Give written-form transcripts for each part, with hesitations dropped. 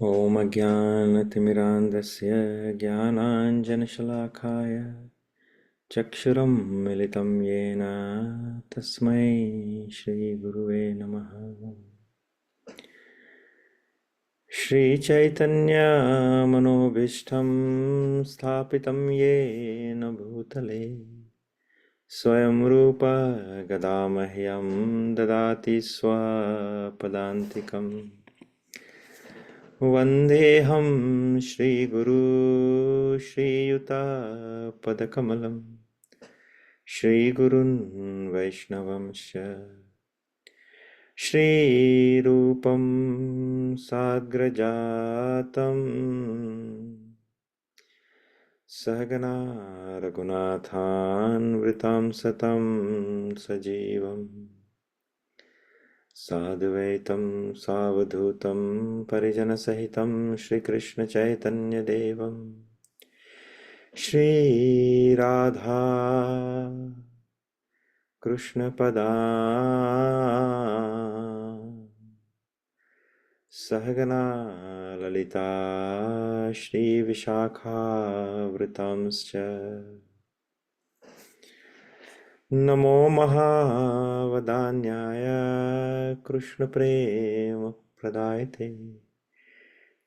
ॐ अज्ञानतिमिरान्धस्य ज्ञानाञ्जनशलाखाय चक्षुरं मिलितं येन तस्मै श्रीगुरुवे नमः। श्रीचैतन्यमनोभीष्टं स्थापितं येन भूतले स्वयं रूप गदामह्यं ददाति स्वपदान्तिकम्। वन्देऽहं श्रीगुरू श्रीयुतापदकमलं श्रीगुरुन् वैष्णवंश्च श्रीरूपं साग्रजातं सहगना रघुनाथान्वितं सतं सजीवम् साद्वैतं सावधूतं परिजनसहितं श्रीकृष्णचैतन्यदेवं श्रीराधा कृष्णपदा सहगना ललिता श्रीविशाखावृतांश्च नमो महावदान्याय कृष्णप्रेमप्रदायते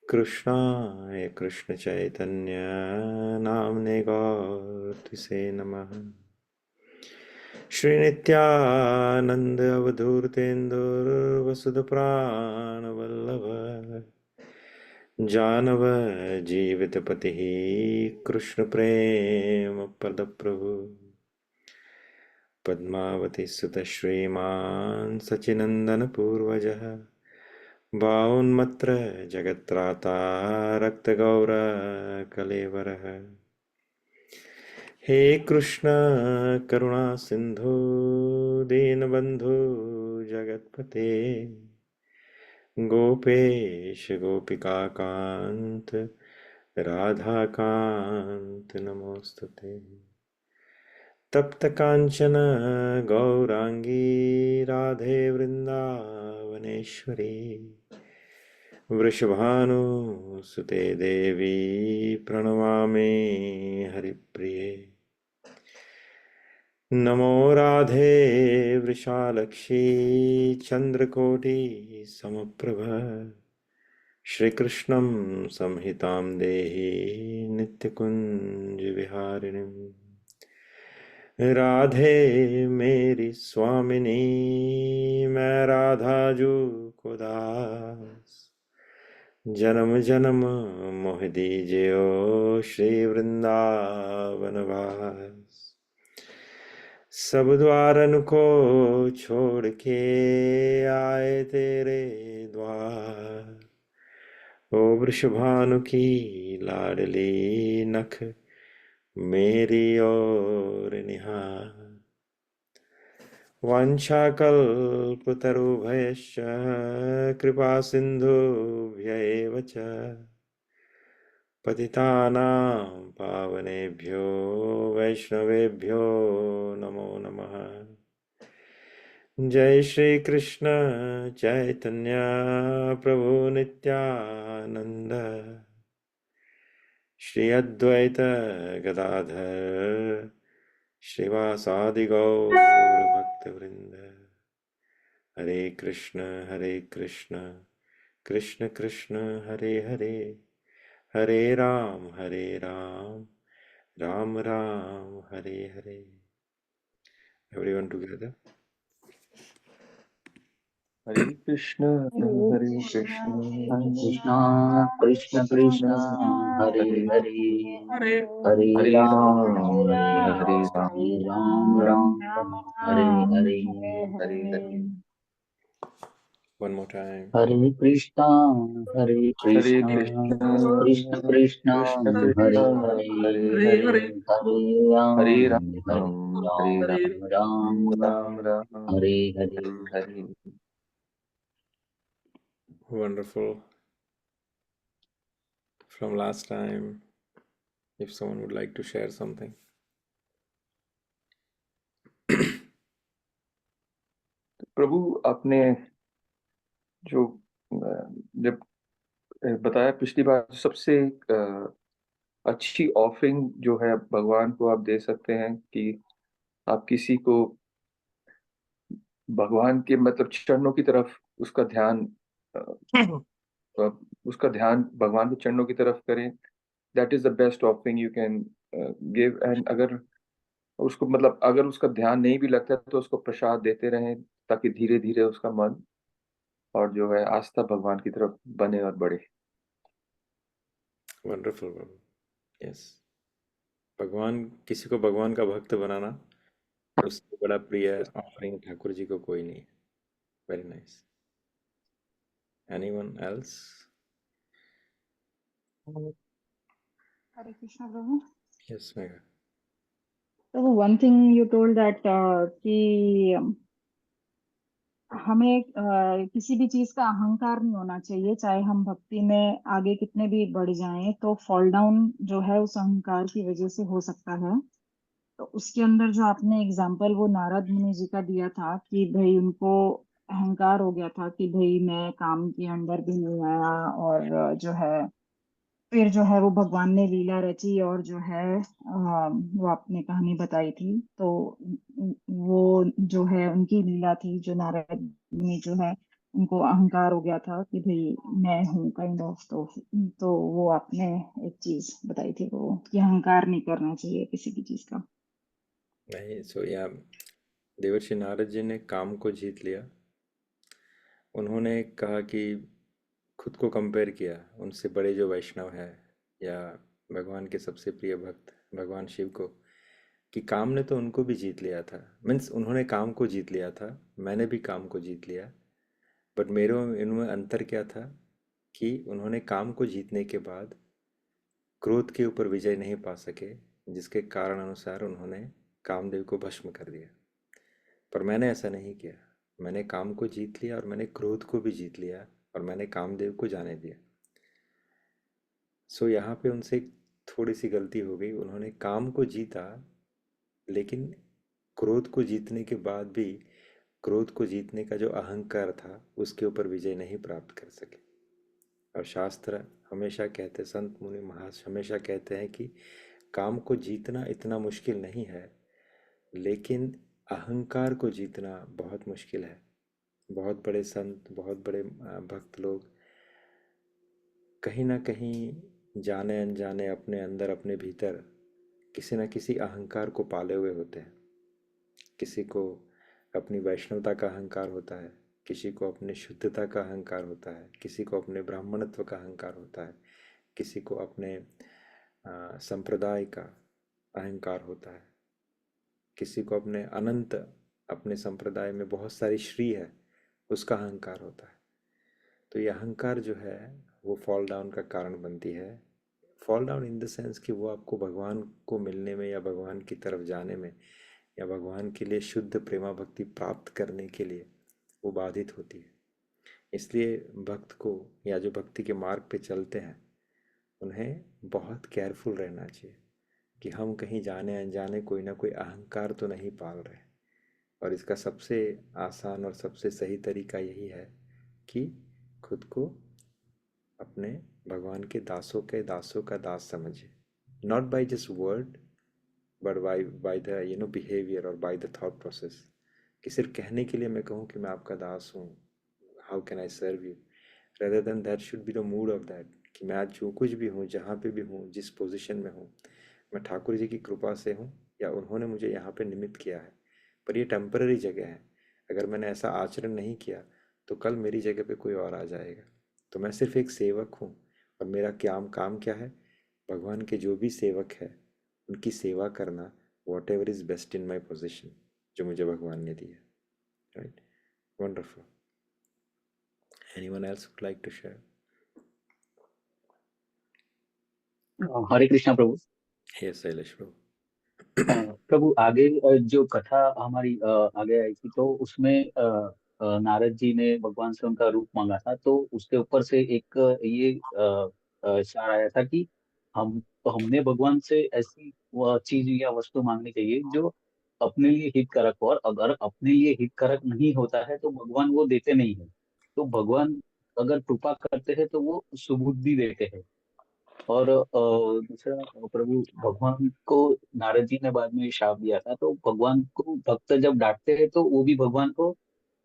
कृष्णाय कृष्णचैतन्य नाम्ने गौरतिसे नमः। श्रीनित्यानन्द अवधूतेन्दुर्वसुधप्राणवल्लभ जानव जीवितपतिः कृष्णप्रेमप्रदप्रभु पद्मावती सुत श्रीमान् सचिनन्दनपूर्वजः भावोन्मत्र जगत्राता रक्तगौरकलेवरः हे कृष्ण करुणा सिन्धु दीनबन्धु जगत्पते गोपेश गोपिकान्त राधाकान्त नमोस्तुते। तप्त कांचन गौरांगी राधे वृंदावनेश्वरी वृषभानुसुते देवी प्रणमामि हरिप्रिये। नमो राधे वृषालक्षी चंद्रकोटि समप्रभ श्रीकृष्णं संहितां देहि नित्यकुंज विहारिणीम्। राधे मेरी स्वामिनी मैं राधाजू को दास जन्म जन्म मोह दीजियो श्री वृंदावन वास। सब द्वारन को छोड़ के आए तेरे द्वार ओ वृषभानु की लाडली नख मेरी ओर निहार। वाञ्छाकल्पतरुभयश्च कृपा सिन्धुभ्य एव च पतितानां पावनेभ्यो वैष्णवेभ्यो नमो नमः। जय श्री कृष्ण चैतन्य प्रभु नित्यानंद श्री अद्वैत गदाधर श्रीवासादि गौर भक्तवृंद। Hare Krishna Krishna Krishna Hare Hare Hare Ram Ram Ram Hare Hare. Everyone together. Hare Krishna Hare Hare Krishna Krishna Hare Krishna Krishna Krishna Krishna Krishna Hare Hare Hare Hare Hare Hare Hare Ram Hare Ram Hare Hare Ram Ram Hare Ram Ram Ram Ram Ram Ram Hare Ram Hare Hare Hare Hare. Hare. One more time. Hare Hare Krishna Krishna Krishna Krishna Krishna Hare Krishna Hare Hare Hare Hare Hare Hare Hare Hare Ram Hare Ram Hare Ram Ram Ram Ram Hare Hare. Hare Hare. Wonderful. From last time, if someone would like to share something. प्रभु आपने जो जब बताया पिछली बार, सबसे अच्छी ऑफरिंग जो है भगवान को आप दे सकते हैं कि आप किसी को भगवान के मतलब चरणों की तरफ उसका ध्यान अ, अ, उसका ध्यान भगवान के चरणों की तरफ करें। That is the best offering you can give. And अगर उसको मतलब अगर उसका ध्यान नहीं भी लगता है तो उसको प्रसाद देते रहें, ताकि धीरे धीरे उसका मन और जो है आस्था भगवान की तरफ बने और बढ़े। वंडरफुल प्रभु। यस, भगवान, किसी को भगवान का भक्त बनाना उससे बड़ा प्रिय ऑफरिंग ठाकुर जी को कोई नहीं है। Very nice. Anyone else? Hare Krishna, Prabhu. Yes Megha. Prabhu, one thing you told that कि हमें किसी भी चीज का अहंकार नहीं होना चाहिए, चाहे हम भक्ति में आगे कितने भी बढ़ जाएं, तो फॉल डाउन जो है उस अहंकार की वजह से हो सकता है। तो उसके अंदर जो आपने एग्जाम्पल वो नारद मुनि जी का दिया था कि भाई उनको अहंकार हो गया था कि भाई मैं काम के अंदर भी नहीं आया, और जो है फिर जो है वो भगवान ने लीला रची और जो है वो आपने कहानी बताई थी, तो वो जो है उनकी लीला थी, जो नारद मुनि जो है उनको अहंकार हो गया था कि भाई मैं हूँ काइंड ऑफ। तो वो आपने एक चीज बताई थी वो कि अहंकार नहीं करना चाहिए किसी भी चीज का। नहीं, सो या देवर्षि नारद जी ने काम को जीत लिया। उन्होंने कहा कि खुद को कंपेयर किया उनसे बड़े जो वैष्णव हैं या भगवान के सबसे प्रिय भक्त भगवान शिव को, कि काम ने तो उनको भी जीत लिया था। मीन्स उन्होंने काम को जीत लिया था, मैंने भी काम को जीत लिया। बट मेरे और इनमें अंतर क्या था कि उन्होंने काम को जीतने के बाद क्रोध के ऊपर विजय नहीं पा सके, जिसके कारण अनुसार उन्होंने कामदेव को भस्म कर दिया। पर मैंने ऐसा नहीं किया। मैंने काम को जीत लिया और मैंने क्रोध को भी जीत लिया और मैंने कामदेव को जाने दिया। सो यहाँ पे उनसे थोड़ी सी गलती हो गई। उन्होंने काम को जीता, लेकिन क्रोध को जीतने के बाद भी क्रोध को जीतने का जो अहंकार था उसके ऊपर विजय नहीं प्राप्त कर सके। और शास्त्र हमेशा कहते, संत मुनि महास हमेशा कहते हैं कि काम को जीतना इतना मुश्किल नहीं है, लेकिन अहंकार को जीतना बहुत मुश्किल है। बहुत बड़े संत, बहुत बड़े भक्त लोग कहीं ना कहीं जाने अनजाने अपने अंदर, अपने भीतर किसी न किसी अहंकार को पाले हुए होते हैं। किसी को अपनी वैष्णवता का अहंकार होता है, किसी को अपनी शुद्धता का अहंकार होता है, किसी को अपने ब्राह्मणत्व का अहंकार होता है, किसी को अपने संप्रदाय का अहंकार होता है, किसी को अपने अनंत, अपने संप्रदाय में बहुत सारी श्री है उसका अहंकार होता है। तो ये अहंकार जो है वो फॉल डाउन का कारण बनती है। Fall down in the sense कि वो आपको भगवान को मिलने में या भगवान की तरफ जाने में या भगवान के लिए शुद्ध प्रेमा भक्ति प्राप्त करने के लिए वो बाधित होती है। इसलिए भक्त को या जो भक्ति के मार्ग पे चलते हैं उन्हें बहुत केयरफुल रहना चाहिए कि हम कहीं जाने अनजाने कोई ना कोई अहंकार तो नहीं पाल रहे। और इसका सबसे आसान और सबसे सही तरीका यही है कि खुद को अपने भगवान के दासों का दास समझे। Not by just word, but by the behaviour और बाय द थॉट प्रोसेस। कि सिर्फ कहने के लिए मैं कहूँ कि मैं आपका दास हूँ, how can I serve you, rather than that should be the mood of that कि मैं आज जो कुछ भी हूँ, जहाँ पे भी हूँ, जिस पोजीशन में हूँ, मैं ठाकुर जी की कृपा से हूँ या उन्होंने मुझे यहाँ पे निमित्त किया है। पर ये टेम्पररी जगह है। अगर मैंने ऐसा आचरण नहीं किया तो कल मेरी जगह पे कोई और आ जाएगा। तो मैं सिर्फ एक सेवक हूँ और मेरा क्या काम क्या है, भगवान के जो भी सेवक है उनकी सेवा करना, whatever is best in my position जो मुझे भगवान ने दिया। Right, wonderful. Anyone else would like to share? Hare Krishna प्रभु। यस शैलेश प्रभु। प्रभु आगे जो कथा हमारी आगे आई थी, तो उसमें नारद जी ने भगवान से उनका रूप मांगा था, तो उसके ऊपर से एक ये विचार आया था कि हमने भगवान से ऐसी चीज या वस्तु मांगनी चाहिए जो अपने लिए हितकारक हो, और अगर अपने लिए हितकारक नहीं होता है तो भगवान वो देते नहीं है। तो भगवान अगर कृपा करते हैं तो वो सुबुद्धि देते हैं। और दूसरा, प्रभु भगवान को नारद जी ने बाद में शाप दिया था, तो भगवान को भक्त जब डांटते हैं तो वो भी भगवान को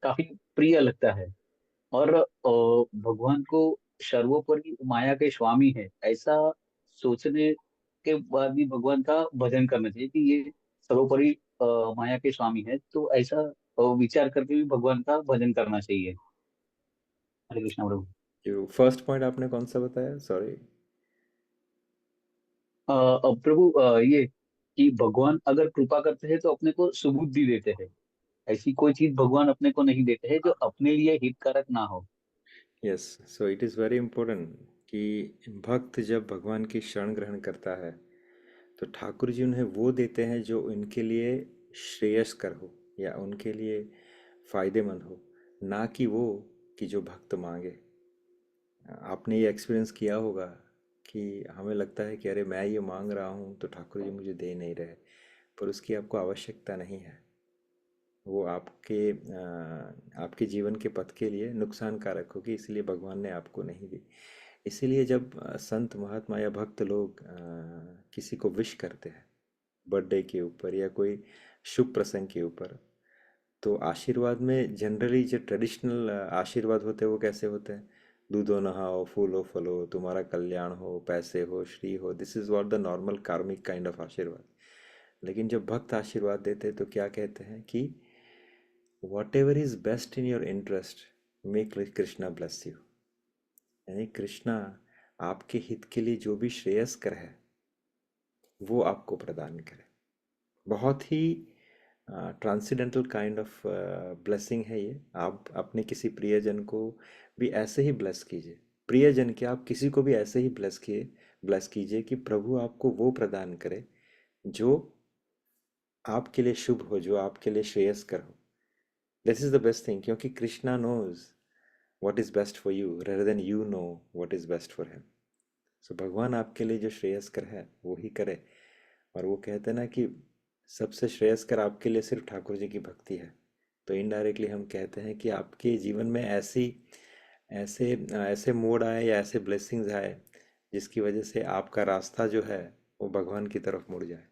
काफी प्रिय लगता है। और भगवान को सर्वोपरि माया के स्वामी है ऐसा सोचने के बाद भी भगवान का भजन करना चाहिए कि ये सर्वोपरि माया के स्वामी है, तो ऐसा विचार करके भी भगवान का भजन करना चाहिए। हरे कृष्णा प्रभु। जो फर्स्ट पॉइंट आपने कौन सा बताया, सॉरी? अब प्रभु ये कि भगवान अगर कृपा करते हैं तो अपने को सुबुद्धि देते हैं। ऐसी कोई चीज भगवान अपने को नहीं देते हैं जो अपने लिए हितकारक ना हो। Yes, so it is very important कि भक्त जब भगवान की शरण ग्रहण करता है तो ठाकुर जी उन्हें वो देते हैं जो उनके लिए श्रेयस्कर हो या उनके लिए फायदेमंद हो, ना कि वो कि जो भक्त मांगे। आपने ये एक्सपीरियंस किया होगा कि हमें लगता है कि अरे मैं ये मांग रहा हूँ तो ठाकुर जी मुझे दे नहीं रहे, पर उसकी आपको आवश्यकता नहीं है। वो आपके जीवन के पथ के लिए नुकसानकारक होगी, इसलिए भगवान ने आपको नहीं दी। इसीलिए जब संत महात्मा या भक्त लोग किसी को विश करते हैं बर्थडे के ऊपर या कोई शुभ प्रसंग के ऊपर, तो आशीर्वाद में जनरली जो ट्रेडिशनल आशीर्वाद होते हैं वो कैसे होते हैं? दूधो नहाओ, फूलो फलो, तुम्हारा कल्याण हो, पैसे हो, श्री हो। This is what the normal कार्मिक काइंड ऑफ आशीर्वाद। लेकिन जब भक्त आशीर्वाद देते हैं तो क्या कहते हैं कि what ever is best in your interest, make Krishna bless you. यानी कृष्णा आपके हित के लिए जो भी श्रेयस्कर है वो आपको प्रदान करे। बहुत ही ट्रांसेंडेंटल काइंड ऑफ ब्लेसिंग है ये। आप अपने किसी प्रियजन को भी ऐसे ही ब्लेस कीजिए, प्रियजन के आप किसी को भी ऐसे ही ब्लेस कीजिए कि प्रभु आपको वो प्रदान करे जो आपके लिए शुभ हो, जो आपके लिए श्रेयस्कर हो। This is the best thing, क्योंकि Krishna knows what is best for you rather than you know what is best for him. So भगवान आपके लिए जो श्रेयस्कर है वो ही करे। और वो कहते हैं ना कि सबसे श्रेयस्कर आपके लिए सिर्फ ठाकुर जी की भक्ति है। तो इनडायरेक्टली हम कहते हैं कि आपके जीवन में ऐसे ऐसे मोड़ आए या ऐसे ब्लेसिंग्स आए जिसकी वजह से आपका रास्ता जो है वो भगवान की तरफ मुड़ जाए।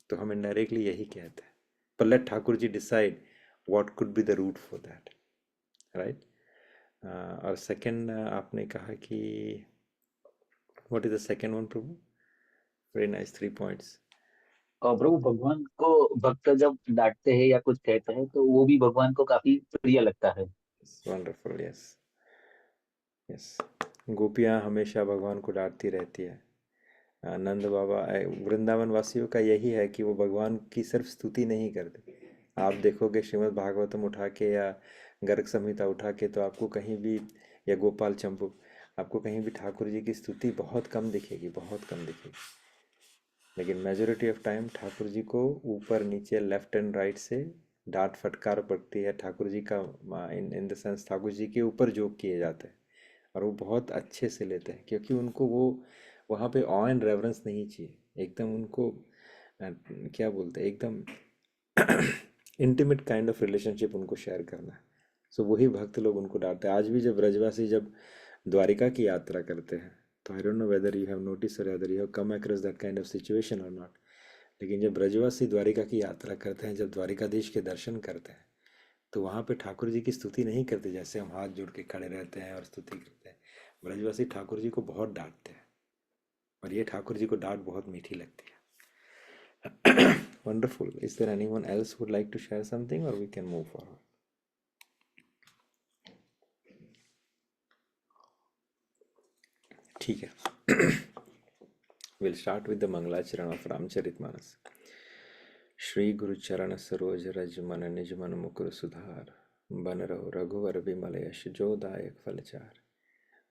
तो हम इनडायरेक्टली यही कहते हैं, पर let Thakur ji decide what could be the route for that, right. और सेकंड आपने कहा कि what is the second one प्रभु? Very nice, 3 points. और प्रभु भगवान को भक्त जब डांटते हैं या कुछ कहते हैं तो वो भी भगवान को काफी प्रिय लगता है। Wonderful, yes yes. गोपियाँ हमेशा भगवान को डांटती रहती है। नंद बाबा वृंदावन वासियों का यही है कि वो भगवान की सिर्फ स्तुति नहीं करते। आप देखोगे श्रीमद् भागवतम उठा के या गर्ग संहिता उठा के तो आपको कहीं भी, या गोपाल चंपू, आपको कहीं भी ठाकुर जी की स्तुति बहुत कम दिखेगी, बहुत कम दिखेगी। लेकिन majority of time Thakur ji को ऊपर नीचे लेफ्ट एंड राइट से डांट फटकार पड़ती है। ठाकुर जी का in the sense Thakur ji के ऊपर जोक किए जाते हैं और वो बहुत अच्छे से लेते हैं, क्योंकि उनको वो वहाँ पे ऑ एंड रेवरेंस नहीं चाहिए। एकदम उनको क्या बोलते हैं, एकदम इंटीमेट काइंड ऑफ रिलेशनशिप उनको शेयर करना है। सो वही भक्त लोग उनको डांटते हैं। आज भी जब ब्रजवासी जब द्वारिका की यात्रा करते हैं, तो I don't know whether you have notice और whether you have come across that kind of situation और नॉट, लेकिन जब ब्रजवासी द्वारिका की यात्रा करते हैं, जब द्वारिकाधीश के दर्शन करते हैं, तो वहाँ पे ठाकुर जी की स्तुति नहीं करते जैसे हम हाथ जोड़ के खड़े रहते हैं और स्तुति करते हैं। ब्रजवासी ठाकुर जी को बहुत डांटते हैं और ये ठाकुर जी को डांट बहुत मीठी लगती है। Wonderful. Is there anyone else who would like to share something, or we can move forward? ठीक है। We'll start with the Mangalacharan of Ramcharitmanas. Shri गुरु चरण सरोज रज मन निज मन मुकुर सुधार, बन रहो रघुवर बिमल यश जो दायक फलचार।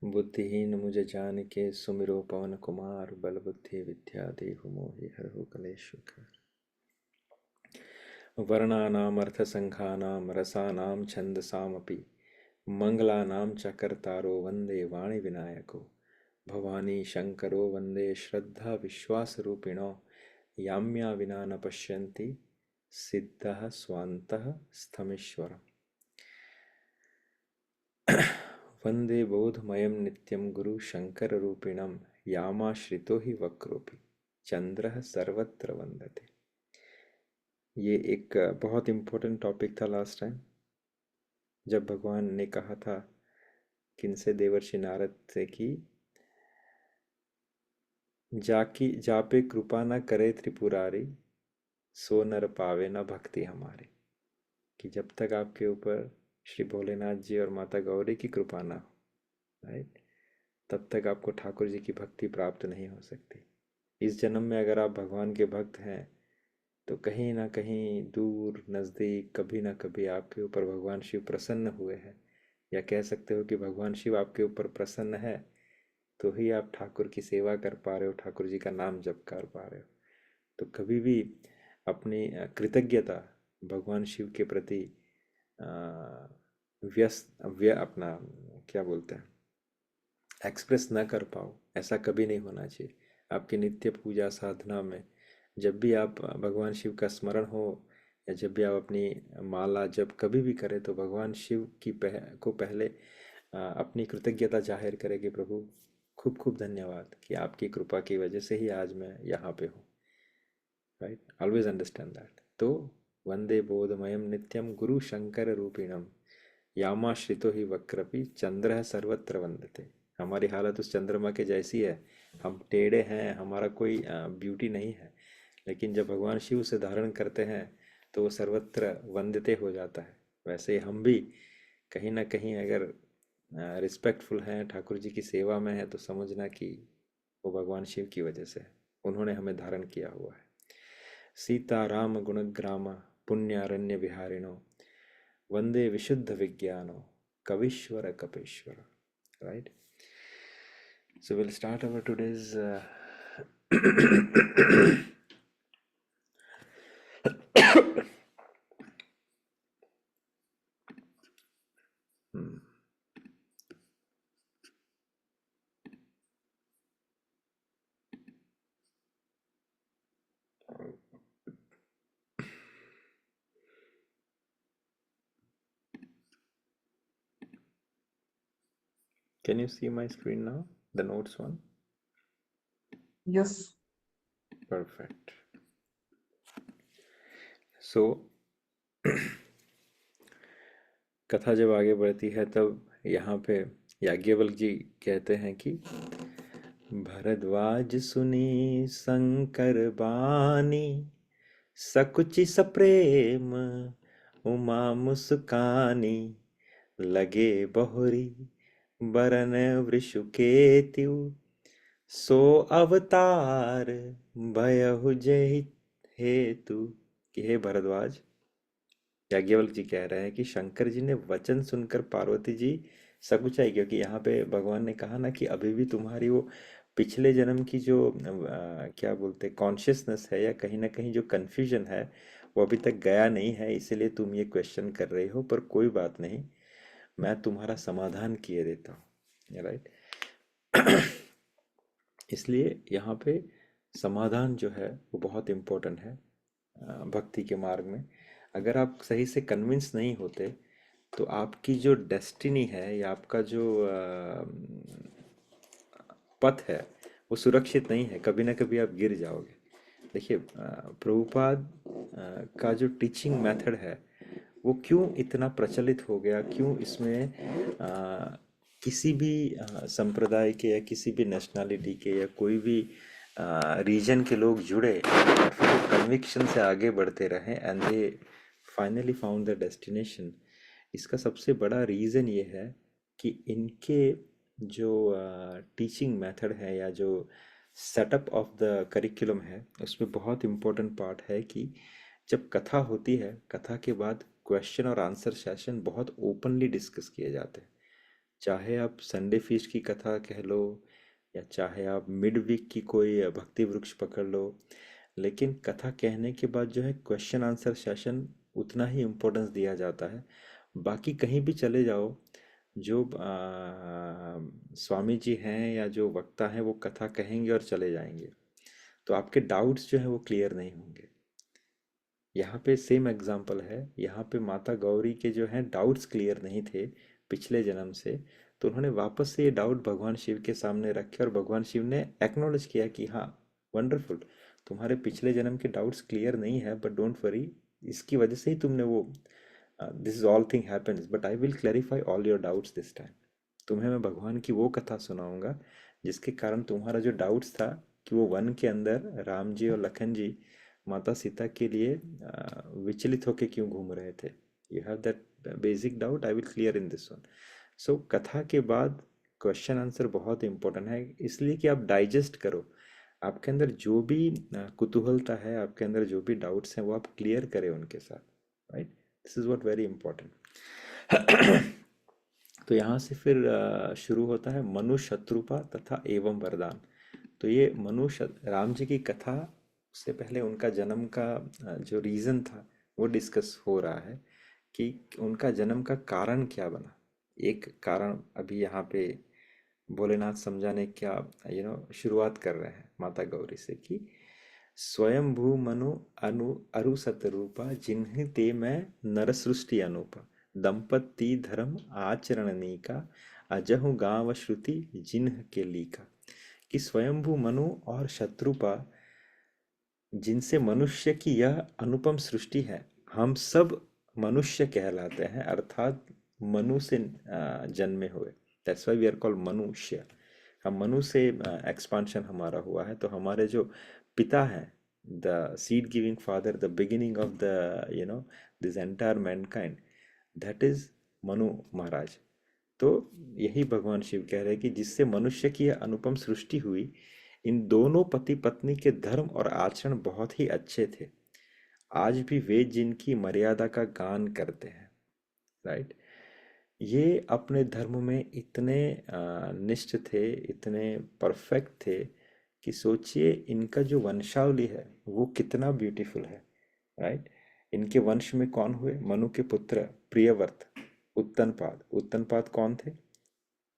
बुद्धिहीन मुझे जान के सुमिरो पवन कुमार, बल बुद्धि विद्या देहु मोहि हरहु कलेश विकार। वर्णानाम अर्थसंख्यानाम रसानाम छंदसामपि, मंगलानाम च कर्तारो वंदे वाणी विनायको। भवानी शंकरो वंदे श्रद्धा विश्वास रूपिणो, याम्या विना न पश्यन्ति सिद्धः स्वान्तः स्थमेश्वरम्। वंदे बोधमयं नित्यं गुरु शंकर रूपिणम यामाश्रितो हि वक्रोपि चंद्रः सर्वत्र वंदते। ये एक बहुत इम्पोर्टेंट टॉपिक था लास्ट टाइम, जब भगवान ने कहा था किनसे, देवर्षि नारद से, कि जाकी जापे कृपा न करे त्रिपुरारी, सो नर पावे न भक्ति हमारी। कि जब तक आपके ऊपर श्री भोलेनाथ जी और माता गौरी की कृपा ना हो, राइट, तब तक आपको ठाकुर जी की भक्ति प्राप्त नहीं हो सकती। इस जन्म में अगर आप भगवान के भक्त हैं तो कहीं ना कहीं दूर नज़दीक कभी ना कभी आपके ऊपर भगवान शिव प्रसन्न हुए हैं, या कह सकते हो कि भगवान शिव आपके ऊपर प्रसन्न है, तो ही आप ठाकुर की सेवा कर पा रहे हो, ठाकुर जी का नाम जप कर पा रहे हो। तो कभी भी अपनी कृतज्ञता भगवान शिव के प्रति अपना क्या बोलते हैं, एक्सप्रेस ना कर पाओ, ऐसा कभी नहीं होना चाहिए। आपकी नित्य पूजा साधना में जब भी आप भगवान शिव का स्मरण हो, या जब भी आप अपनी माला जब कभी भी करें, तो भगवान शिव की को पहले अपनी कृतज्ञता जाहिर करें कि प्रभु खूब खूब धन्यवाद कि आपकी कृपा की वजह से ही आज मैं यहाँ पे हूँ, राइट। Always understand that. तो वंदे बोधमयम नित्यम गुरु शंकर रूपिणम यामाश्रितो ही वक्रपि चंद्र सर्वत्र वंदते। हमारी हालत उस चंद्रमा के जैसी है, हम टेढ़े हैं, हमारा कोई ब्यूटी नहीं है, लेकिन जब भगवान शिव से धारण करते हैं तो वो सर्वत्र वंदते हो जाता है। वैसे ही हम भी कहीं ना कहीं अगर रिस्पेक्टफुल हैं, ठाकुर जी की सेवा में है, तो समझना कि वो भगवान शिव की वजह से है, उन्होंने हमें धारण किया हुआ है। सीता राम गुणग्राम पुण्यारण्य विहारिणो वंदे विशुद्ध विज्ञानो कवीश्वर Kapishwar, right? So we'll start our today's hmm. Can you see my screen now? The notes one? Yes. Perfect. So कथा जब आगे बढ़ती है तब यहाँ पे याज्ञवल्क्य जी कहते हैं कि भरद्वाज सुनी शंकर बानी, सकुचि सप्रेम उमा मुस्कानी, लगे बहुरी बरन वृषुकेत्यु, सो अवतार भयहु जहि हेतु। कि हे भरद्वाज, याज्ञवल्क्य जी कह रहे हैं कि शंकर जी ने वचन सुनकर पार्वती जी सकुचाई, क्योंकि यहाँ पे भगवान ने कहा ना कि अभी भी तुम्हारी वो पिछले जन्म की जो क्या बोलते कॉन्शियसनेस है, या कहीं ना कहीं जो कन्फ्यूजन है, वो अभी तक गया नहीं है, इसीलिए तुम ये क्वेश्चन कर रही हो। पर कोई बात नहीं, मैं तुम्हारा समाधान किए देता हूँ, राइट। इसलिए यहाँ पे समाधान जो है वो बहुत इम्पोर्टेंट है भक्ति के मार्ग में। अगर आप सही से कन्विंस नहीं होते तो आपकी जो डेस्टिनी है, या आपका जो पथ है, वो सुरक्षित नहीं है, कभी ना कभी आप गिर जाओगे। देखिए प्रभुपाद का जो टीचिंग मेथड है वो क्यों इतना प्रचलित हो गया, क्यों इसमें किसी भी संप्रदाय के या किसी भी नेशनैलिटी के या कोई भी रीजन के लोग जुड़े, फिर वो कन्विक्शन से आगे बढ़ते रहे and they finally found the destination. इसका सबसे बड़ा रीज़न ये है कि इनके जो टीचिंग मेथड है, या जो सेटअप ऑफ द करिकुलम है, उसमें बहुत इम्पोर्टेंट पार्ट है कि जब कथा होती है, कथा के बाद क्वेश्चन और आंसर सेशन बहुत ओपनली डिस्कस किए जाते हैं। चाहे आप संडे फीस्ट की कथा कह लो, या चाहे आप मिड वीक की कोई भक्ति वृक्ष पकड़ लो, लेकिन कथा कहने के बाद जो है क्वेश्चन आंसर सेशन उतना ही इम्पोर्टेंस दिया जाता है। बाकी कहीं भी चले जाओ, जो स्वामी जी हैं या जो वक्ता हैं वो कथा कहेंगे और चले जाएंगे, तो आपके डाउट्स जो है वो क्लियर नहीं होंगे। यहाँ पे सेम एग्जाम्पल है, यहाँ पे माता गौरी के जो हैं डाउट्स क्लियर नहीं थे पिछले जन्म से, तो उन्होंने वापस से ये डाउट भगवान शिव के सामने रखे और भगवान शिव ने एक्नॉलेज किया कि हाँ, वंडरफुल, तुम्हारे पिछले जन्म के डाउट्स क्लियर नहीं है, बट डोंट वरी, इसकी वजह से ही तुमने वो this is all thing happens, but I will clarify all your doubts this time. तुम्हें मैं भगवान की वो कथा सुनाऊंगा जिसके कारण तुम्हारा जो डाउट्स था कि वो वन के अंदर राम जी और लखन जी माता सीता के लिए विचलित होके क्यों घूम रहे थे, you have that basic doubt, I will clear in this one. So कथा के बाद क्वेश्चन आंसर बहुत इंपॉर्टेंट है, इसलिए कि आप डाइजेस्ट करो, आपके अंदर जो भी कुतूहलता है, आपके अंदर जो भी डाउट्स हैं, वो आप क्लियर करें उनके साथ, right. This is what very important. तो यहाँ से फिर शुरू होता है मनु शत्रुपा तथा एवं वरदान। तो ये राम जी की कथा, उससे पहले उनका जन्म का जो रीज़न था वो डिस्कस हो रहा है कि उनका जन्म का कारण क्या बना। एक कारण अभी यहाँ पे भोलेनाथ समझाने क्या शुरुआत कर रहे हैं माता गौरी से कि स्वयंभू मनु अरु सतरूपा जिन्ह ते मैं नर सृष्टि अनुपा दंपति धर्म आचरणनी का अजहु गांव श्रुति जिन्ह के लीका। कि स्वयंभू मनु और शत्रुपा जिनसे मनुष्य की यह अनुपम सृष्टि है, हम सब मनुष्य कहलाते हैं, अर्थात मनु से जन्मे हुए, that's why we are called मनुष्य। हम मनु से एक्सपांशन हमारा हुआ है, तो हमारे जो पिता हैं, the seed giving father, the beginning of the this entire mankind, that is Manu Maharaj. तो यही भगवान शिव कह रहे हैं कि जिससे मनुष्य की यह अनुपम सृष्टि हुई, इन दोनों पति पत्नी के धर्म और आचरण बहुत ही अच्छे थे, आज भी वे जिनकी मर्यादा का गान करते हैं, राइट। ये अपने धर्म में इतने निष्ठ थे, इतने परफेक्ट थे कि सोचिए इनका जो वंशावली है वो कितना ब्यूटीफुल है, राइट। इनके वंश में कौन हुए? मनु के पुत्र प्रियव्रत, उत्तनपाद। उत्तनपाद कौन थे?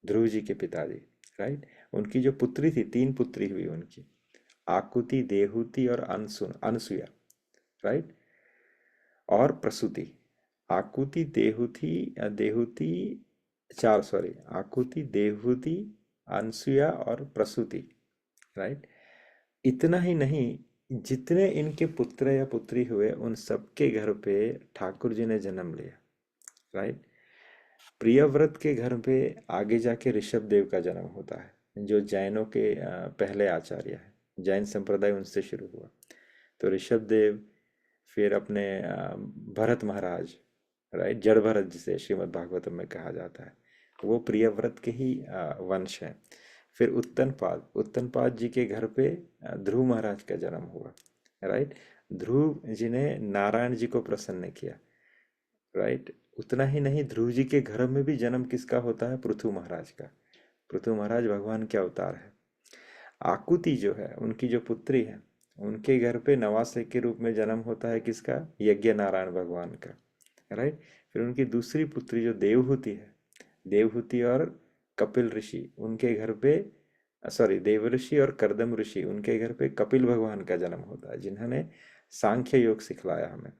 ध्रुव जी के पिताजी, राइट। उनकी जो पुत्री थी, 3 पुत्री हुई उनकी, आकुति, देहुति और अनसुया, राइट, और प्रसूति। आकुति, देहुति 4, सॉरी, आकुति, देहुति, अनसुया और प्रसूति, राइट। इतना ही नहीं, जितने इनके पुत्र या पुत्री हुए उन सबके घर पे ठाकुर जी ने जन्म लिया, राइट। प्रियव्रत के घर पे आगे जाके ऋषभ देव का जन्म होता है, जो जैनों के पहले आचार्य है, जैन संप्रदाय उनसे शुरू हुआ। तो ऋषभ देव, फिर अपने भरत महाराज, राइट, जड़ भरत जिसे श्रीमद् भागवतम में कहा जाता है, वो प्रियव्रत के ही वंश हैं। फिर उत्तनपाद जी के घर पे ध्रुव महाराज का जन्म हुआ, राइट। ध्रुव जी ने नारायण जी को प्रसन्न किया, राइट। उतना ही नहीं, ध्रुव जी के घर में भी जन्म किसका होता है? पृथु महाराज का। पृथु महाराज भगवान के अवतार है। आकुति जो है, उनकी जो पुत्री है, उनके घर पे नवासे के रूप में जन्म होता है किसका? यज्ञ नारायण भगवान का, राइट। फिर उनकी दूसरी पुत्री जो देवहूति है, देवहूति और कपिल ऋषि, उनके घर पे, सॉरी, देवऋषि और कर्दम ऋषि, उनके घर पे कपिल भगवान का जन्म होता है, जिन्होंने सांख्य योग सिखलाया हमें,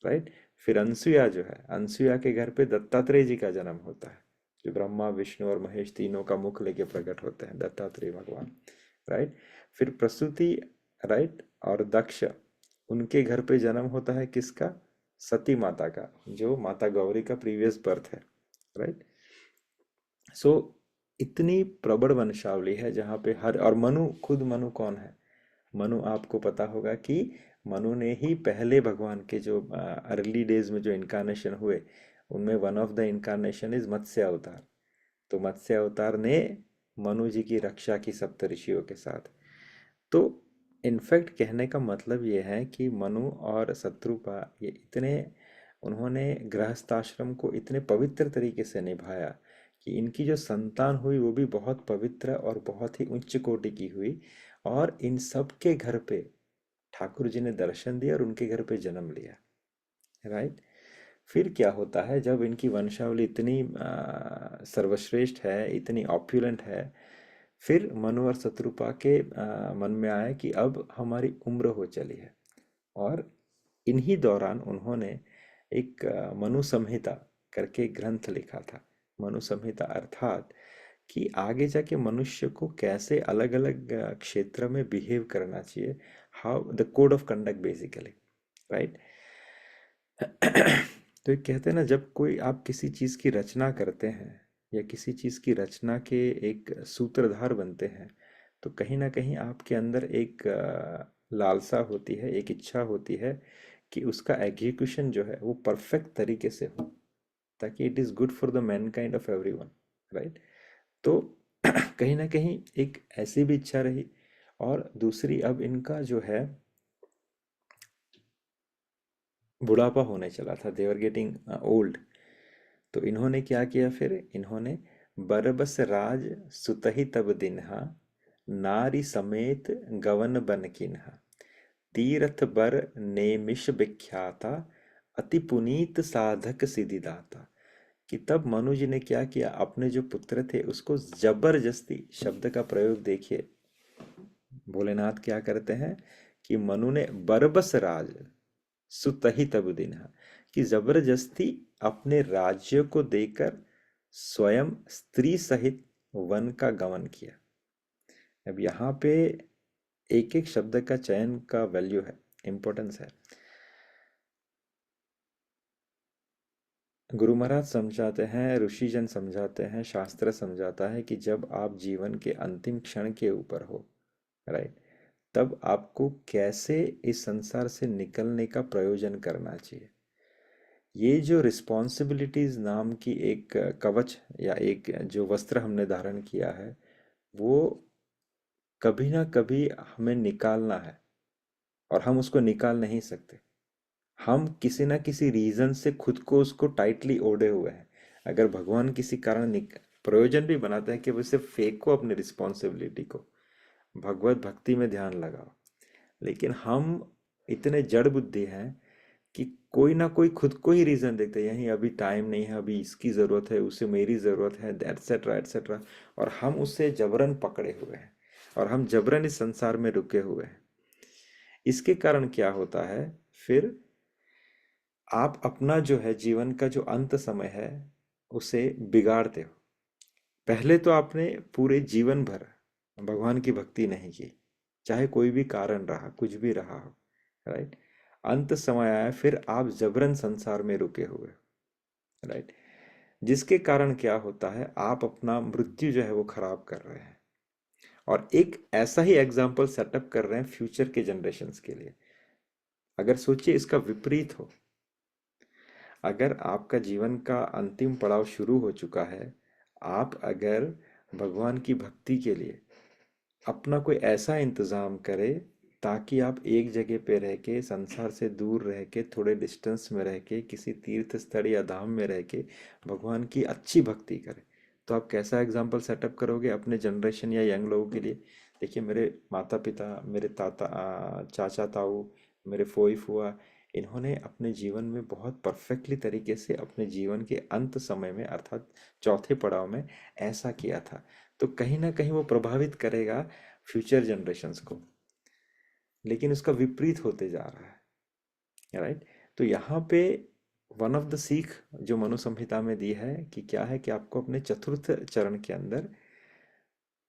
राइट। फिर अनसुया जो है, अनसुया के घर पे दत्तात्रेय जी का जन्म होता है, जो ब्रह्मा विष्णु और महेश तीनों का मुख लेके प्रकट होते हैं, दत्तात्रेय भगवान, राइट। फिर प्रसूति, राइट, और दक्ष, उनके घर पे जन्म होता है किसका? सती माता का, जो माता गौरी का प्रीवियस बर्थ है, राइट। सो इतनी प्रबल वंशावली है जहाँ पे हर, और मनु, खुद मनु कौन है? मनु आपको पता होगा कि मनु ने ही पहले भगवान के जो अर्ली डेज में जो इनकारनेशन हुए, उनमें one of the incarnation is Matsya avatar. तो मत्स्य अवतार ने मनु जी की रक्षा की सप्तऋषियों के साथ। तो इनफैक्ट कहने का मतलब ये है कि मनु और शत्रुपा, ये इतने, उन्होंने गृहस्थाश्रम को इतने पवित्र तरीके से निभाया कि इनकी जो संतान हुई वो भी बहुत पवित्र और बहुत ही उच्च कोटि की हुई, और इन सब के घर पे ठाकुर जी ने दर्शन दिया और उनके घर पे जन्म लिया, राइट। फिर क्या होता है, जब इनकी वंशावली इतनी सर्वश्रेष्ठ है, इतनी ऑप्युलेंट है, फिर मनु और शत्रुपा के मन में आया कि अब हमारी उम्र हो चली है, और इन्हीं दौरान उन्होंने एक मनु संहिता करके ग्रंथ लिखा था। मनु संहिता, अर्थात कि आगे जाके मनुष्य को कैसे अलग अलग क्षेत्र में बिहेव करना चाहिए, how the code of conduct basically, right. तो ये कहते हैं ना, जब कोई आप किसी चीज़ की रचना करते हैं या किसी चीज़ की रचना के एक सूत्रधार बनते हैं, तो कहीं ना कहीं आपके अंदर एक लालसा होती है, एक इच्छा होती है कि उसका एग्जीक्यूशन जो है वो परफेक्ट तरीके से हो, ताकि it is good for the Mankind of everyone, right. तो कहीं ना कहीं एक ऐसी भी इच्छा रही, और दूसरी, अब इनका जो है बुढ़ापा होने चला था, देवर गेटिंग ओल्ड। तो इन्होंने क्या किया, फिर इन्होंने बरबस राज सुतहि तब दिन्हा, नारी समेत गवन बन किन्हा, तीरथ बर नेमिष विख्याता, अति पुनीत साधक सिद्धिदाता। कि तब मनु जी ने क्या किया, अपने जो पुत्र थे उसको जबरदस्ती, शब्द का प्रयोग देखिए, भोलेनाथ क्या करते हैं कि मनु ने बरबस राज सुतहि तब दिन्हा, कि जबरदस्ती अपने राज्य को देकर स्वयं स्त्री सहित वन का गमन किया। अब यहाँ पे एक एक शब्द का चयन का वैल्यू है, इंपॉर्टेंस है। गुरु महाराज समझाते हैं, ऋषिजन समझाते हैं, शास्त्र समझाता है कि जब आप जीवन के अंतिम क्षण के ऊपर हो, राइट, तब आपको कैसे इस संसार से निकलने का प्रयोजन करना चाहिए। ये जो रिस्पॉन्सिबिलिटीज नाम की एक कवच या एक जो वस्त्र हमने धारण किया है, वो कभी ना कभी हमें निकालना है, और हम उसको निकाल नहीं सकते। हम किसी ना किसी रीजन से खुद को उसको टाइटली ओढ़े हुए हैं। अगर भगवान किसी कारण प्रयोजन भी बनाते हैं कि उसे फेंको अपनी रिस्पॉन्सिबिलिटी को, भगवत भक्ति में ध्यान लगाओ, लेकिन हम इतने जड़ बुद्धि हैं कि कोई ना कोई खुद को ही रीजन देखते हैं, यही अभी टाइम नहीं है, अभी इसकी ज़रूरत है, उसे मेरी ज़रूरत है, एटसेट्रा एटसेट्रा, और हम उससे जबरन पकड़े हुए हैं, और हम जबरन इस संसार में रुके हुए हैं। इसके कारण क्या होता है, फिर आप अपना जो है जीवन का जो अंत समय है उसे बिगाड़ते हो। पहले तो आपने पूरे जीवन भर भगवान की भक्ति नहीं की, चाहे कोई भी कारण रहा, कुछ भी रहा हो, राइट। अंत समय आया, फिर आप जबरन संसार में रुके हुए, राइट, जिसके कारण क्या होता है, आप अपना मृत्यु जो है वो खराब कर रहे हैं, और एक ऐसा ही एग्जाम्पल सेटअप कर रहे हैं फ्यूचर के जनरेशन्स के लिए। अगर सोचिए इसका विपरीत हो, अगर आपका जीवन का अंतिम पड़ाव शुरू हो चुका है, आप अगर भगवान की भक्ति के लिए अपना कोई ऐसा इंतज़ाम करें ताकि आप एक जगह पे रह के, संसार से दूर रह के, थोड़े डिस्टेंस में रह के, किसी तीर्थ स्थल या धाम में रह के भगवान की अच्छी भक्ति करें, तो आप कैसा एग्जाम्पल सेटअप करोगे अपने जनरेशन या यंग लोगों के लिए। देखिए, मेरे माता पिता, मेरे चाचा ताऊ, मेरे फोई फुआ, इन्होंने अपने जीवन में बहुत परफेक्टली तरीके से अपने जीवन के अंत समय में, अर्थात चौथे पड़ाव में ऐसा किया था। तो कहीं ना कहीं वो प्रभावित करेगा फ्यूचर जनरेशन्स को, लेकिन उसका विपरीत होते जा रहा है, राइट। तो यहाँ पे वन ऑफ द सीख जो मनु संहिता में दी है कि क्या है, कि आपको अपने चतुर्थ चरण के अंदर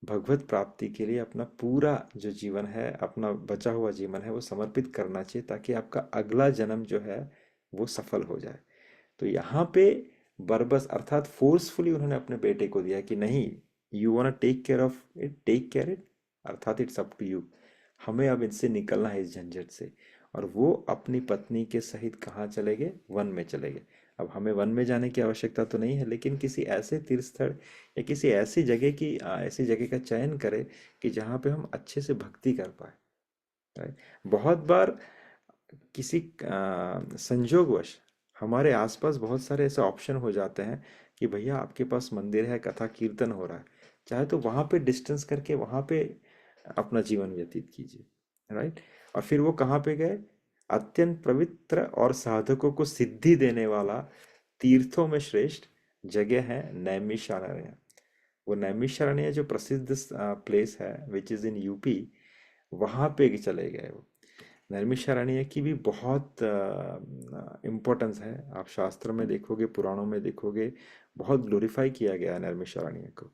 भगवत प्राप्ति के लिए अपना पूरा जो जीवन है, अपना बचा हुआ जीवन है, वो समर्पित करना चाहिए, ताकि आपका अगला जन्म जो है वो सफल हो जाए। तो यहाँ पे बरबस अर्थात फोर्सफुली उन्होंने अपने बेटे को दिया कि नहीं, you want take care of it, take care it, अर्थात इट्स अप टू यू, हमें अब इनसे निकलना है, इस झंझट से। और वो अपनी पत्नी के सहित कहाँ चले गए, वन में चले गए। अब हमें वन में जाने की आवश्यकता तो नहीं है, लेकिन किसी ऐसे तीर्थ स्थल या किसी ऐसी जगह की ऐसी जगह का चयन करें कि जहाँ पे हम अच्छे से भक्ति कर पाए, राइट। बहुत बार किसी संजोगवश हमारे आसपास बहुत सारे ऐसे ऑप्शन हो जाते हैं कि भैया आपके पास मंदिर है, कथा कीर्तन हो रहा है, चाहे तो वहाँ पे डिस्टेंस करके वहाँ पे अपना जीवन व्यतीत कीजिए, राइट। और फिर वो कहाँ पे गए, अत्यंत पवित्र और साधकों को सिद्धि देने वाला तीर्थों में श्रेष्ठ जगह है नैमिषारण्य। वो नैमिषारण्य जो प्रसिद्ध प्लेस है विच इज़ इन यूपी, वहाँ पे चले गए वो। नैमिषारण्य की भी बहुत इम्पोर्टेंस है। आप शास्त्रों में देखोगे, पुराणों में देखोगे, बहुत ग्लोरीफाई किया गया है नैमिषारण्य को।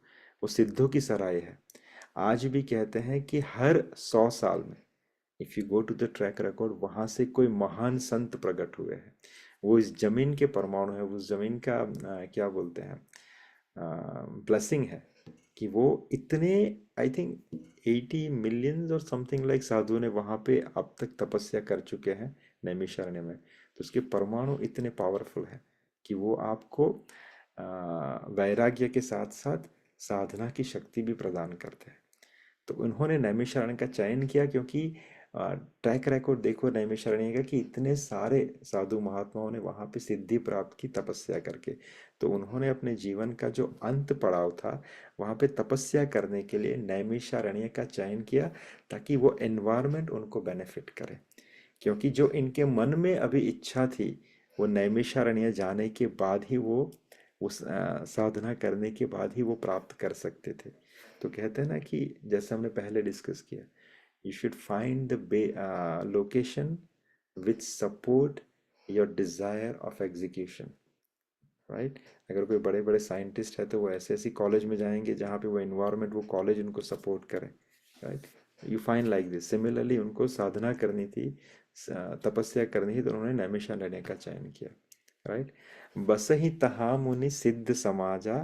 वो सिद्धों की सराय है। आज भी कहते हैं कि हर 100 साल में, if you go to the track record, वहां से कोई महान संत प्रकट हुए हैं। वो इस जमीन के परमाणु है, उस जमीन का क्या बोलते हैं, ब्लेसिंग है कि वो इतने, आई थिंक 80 मिलियन और समथिंग लाइक साधुओं ने वहां पे अब तक तपस्या कर चुके हैं नैमिषारण्य में। तो उसके परमाणु इतने पावरफुल है कि वो आपको वैराग्य के साथ साथ साधना की शक्ति भी प्रदान करते हैं। तो उन्होंने नैमिषारण्य का चयन किया क्योंकि ट्रैक रिकॉर्ड देखो नैमिषारण्य का कि इतने सारे साधु महात्माओं ने वहां पे सिद्धि प्राप्त की तपस्या करके। तो उन्होंने अपने जीवन का जो अंत पड़ाव था वहां पे तपस्या करने के लिए नैमिषारण्य का चयन किया, ताकि वो एनवायरनमेंट उनको बेनिफिट करे। क्योंकि जो इनके मन में अभी इच्छा थी, वो नैमिषारण्य जाने के बाद ही वो उस साधना करने के बाद ही वो प्राप्त कर सकते थे। तो कहते हैं ना कि जैसे हमने पहले डिस्कस किया, you should find the location which support your desire of execution, right? अगर कोई बड़े बड़े साइंटिस्ट है तो वो ऐसे ऐसी कॉलेज में जाएंगे जहाँ पे वो एनवायरनमेंट, वो कॉलेज उनको सपोर्ट करे, right? You find like this. Similarly उनको साधना करनी थी, तपस्या करनी थी, तो उन्होंने नैमिषारण्य का चयन किया, राइट? बस ही तहा मुनि सिद्ध समाजा,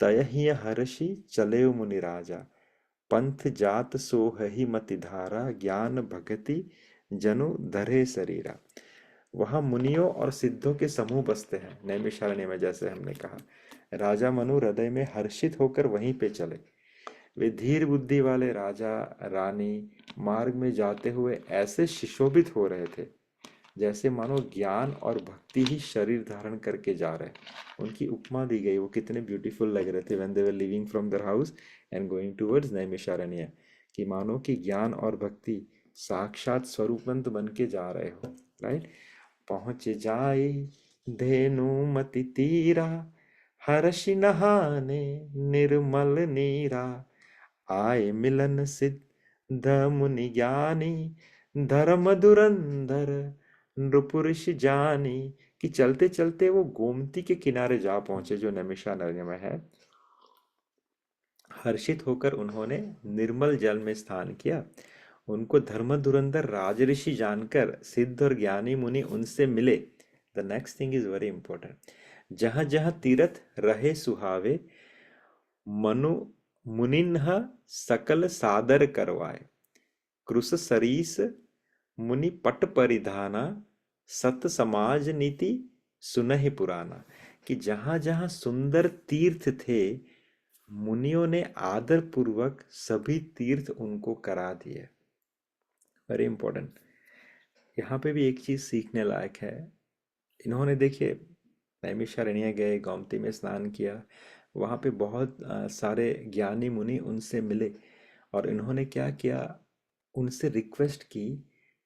तय ही हर्षि चले मुनि राजा, पंथ जात सोहहि मति धारा, ज्ञान भगति जनु धरे शरीरा। वहां मुनियों और सिद्धों के समूह बसते हैं नैमिषारण्य में। जैसे हमने कहा, राजा मनु हृदय में हर्षित होकर वहीं पे चले। वे धीर बुद्धि वाले राजा रानी मार्ग में जाते हुए ऐसे सुशोभित हो रहे थे जैसे मानो ज्ञान और भक्ति ही शरीर धारण करके जा रहे। उनकी उपमा दी गई, वो कितने ब्यूटीफुल लग रहे थे when they were living from their house and going towards Naimisharanya, कि मानो कि ज्ञान और भक्ति साक्षात स्वरूपवंत बन के जा रहे हो, राइट? पहुंच जाए धेनुमति तीरा, हर्षि नहाने निर्मल नीरा, आए मिलन सिद्ध मुनि ज्ञानी, धर्म धुरंधर नृपुरुष जानी। कि चलते चलते वो गोमती के किनारे जा पहुंचे जो नैमिषारण्य में है। हर्षित होकर उन्होंने निर्मल जल में स्नान किया। उनको धर्म धुरंधर राजऋषि जानकर सिद्ध और ज्ञानी मुनि उनसे मिले। The next thing is very important. जहां जहां तीर्थ रहे सुहावे, मनु मुनिन्ह सकल सादर करवाए, कृष सरीस मुनि पट परिधाना, सत समाज नीति सुनहि पुराना। कि जहां जहां सुंदर तीर्थ थे, मुनियों ने आदर पूर्वक सभी तीर्थ उनको करा दिए। Very important. यहाँ पे भी एक चीज सीखने लायक है। इन्होंने देखिए नैमिषारण्य गए, गोमती में स्नान किया, वहाँ पे बहुत सारे ज्ञानी मुनि उनसे मिले और इन्होंने क्या किया, उनसे रिक्वेस्ट की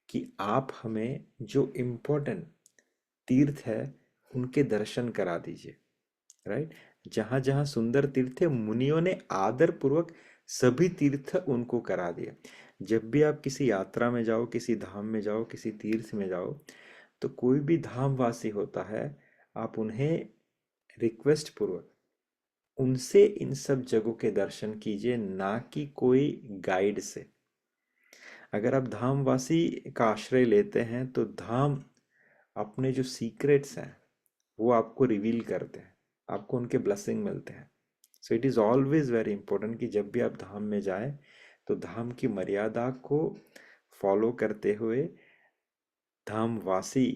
कि आप हमें जो इम्पोर्टेंट तीर्थ है उनके दर्शन करा दीजिए, राइट? जहाँ जहाँ सुंदर तीर्थ थे, मुनियों ने आदर पूर्वक सभी तीर्थ उनको करा दिया। जब भी आप किसी यात्रा में जाओ, किसी धाम में जाओ, किसी तीर्थ में जाओ, तो कोई भी धामवासी होता है, आप उन्हें रिक्वेस्ट पूर्वक उनसे इन सब जगहों के दर्शन कीजिए, ना कि कोई गाइड से। अगर आप धामवासी का आश्रय लेते हैं तो धाम अपने जो सीक्रेट्स हैं वो आपको रिवील करते हैं, आपको उनके ब्लेसिंग मिलते हैं। So it is always very important कि जब भी आप धाम में जाएं तो धाम की मर्यादा को फॉलो करते हुए धामवासी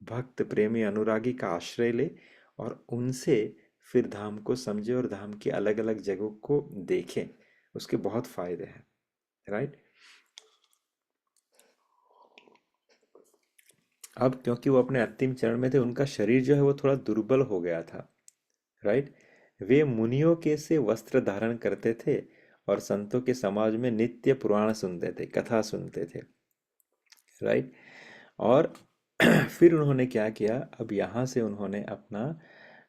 भक्त प्रेमी अनुरागी का आश्रय ले और उनसे फिर धाम को समझे और धाम की अलग अलग जगहों को देखें। उसके बहुत फायदे हैं, राइट? अब क्योंकि वो अपने अंतिम चरण में थे, उनका शरीर जो है वो थोड़ा दुर्बल हो गया था, राइट? वे मुनियों के से वस्त्र धारण करते थे और संतों के समाज में नित्य पुराण सुनते थे, कथा सुनते थे, राइट? और फिर उन्होंने क्या किया, अब यहाँ से उन्होंने अपना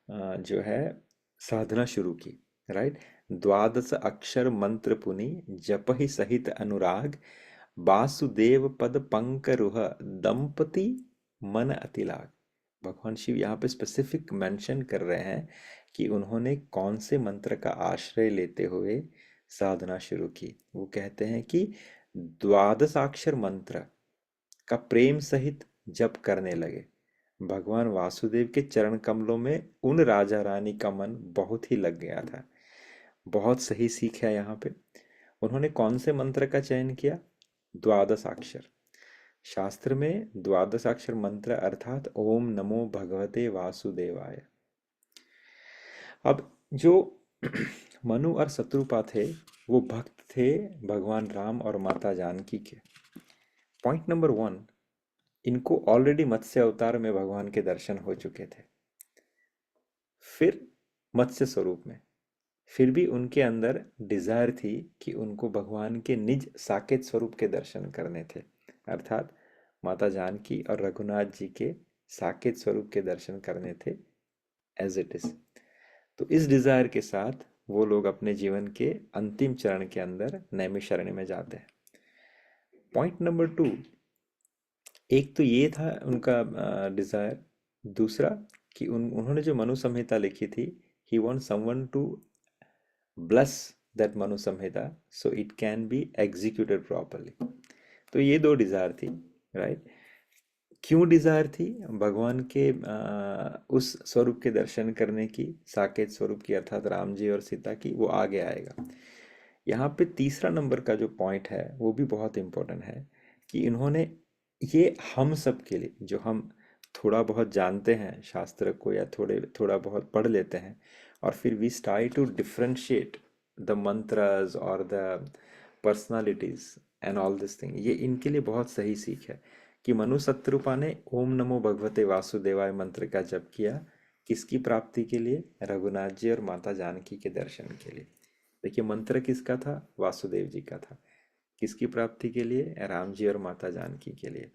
जो है साधना शुरू की, राइट? द्वादश अक्षर मंत्र पुनि, जप ही सहित अनुराग, वासुदेव पद पंकरुह दंपति मन अतिलाग। भगवान शिव यहाँ पे स्पेसिफिक मेंशन कर रहे हैं कि उन्होंने कौन से मंत्र का आश्रय लेते हुए साधना शुरू की। वो कहते हैं कि द्वादशाक्षर मंत्र का प्रेम सहित जप करने लगे। भगवान वासुदेव के चरण कमलों में उन राजा रानी का मन बहुत ही लग गया था। बहुत सही सीख है यहाँ पे। उन्होंने कौन से मंत्र का चयन किया? द्वादशाक्षर। शास्त्र में द्वादशाक्षर मंत्र अर्थात ओम नमो भगवते वासुदेवाय। अब जो मनु और शत्रुपा थे वो भक्त थे भगवान राम और माता जानकी के। पॉइंट नंबर 1, इनको ऑलरेडी मत्स्य अवतार में भगवान के दर्शन हो चुके थे, फिर मत्स्य स्वरूप में। फिर भी उनके अंदर डिजायर थी कि उनको भगवान के निज साकेत स्वरूप के दर्शन करने थे, अर्थात माता जानकी और रघुनाथ जी के साकेत स्वरूप के दर्शन करने थे एज इट इज। तो इस डिजायर के साथ वो लोग अपने जीवन के अंतिम चरण के अंदर नैमिषारण्य में जाते हैं। पॉइंट नंबर 2, एक तो ये था उनका डिजायर। दूसरा कि उन्होंने जो मनु संहिता लिखी थी, he want someone to bless that Manu Samhita so it can be executed properly. तो ये 2 डिजायर थी, राइट। क्यों डिजायर थी? भगवान के उस स्वरूप के दर्शन करने की, साकेत स्वरूप की, अर्थात राम जी और सीता की। वो आगे आएगा। यहाँ पे तीसरा नंबर का जो पॉइंट है वो भी बहुत इंपॉर्टेंट है कि इन्होंने ये हम सब के लिए, जो हम थोड़ा बहुत जानते हैं शास्त्र को या थोड़ा बहुत पढ़ लेते हैं, और फिर we try to differentiate the mantras और the personalities and all this thing, ये इनके लिए बहुत सही सीख है कि मनु शत्रुपा ने ओम नमो भगवते वासुदेवाय मंत्र का जप किया। किसकी प्राप्ति के लिए? रघुनाथ जी और माता जानकी के दर्शन के लिए। देखिए, मंत्र किसका था? वासुदेव जी का था। किसकी प्राप्ति के लिए? राम जी और माता जानकी के लिए।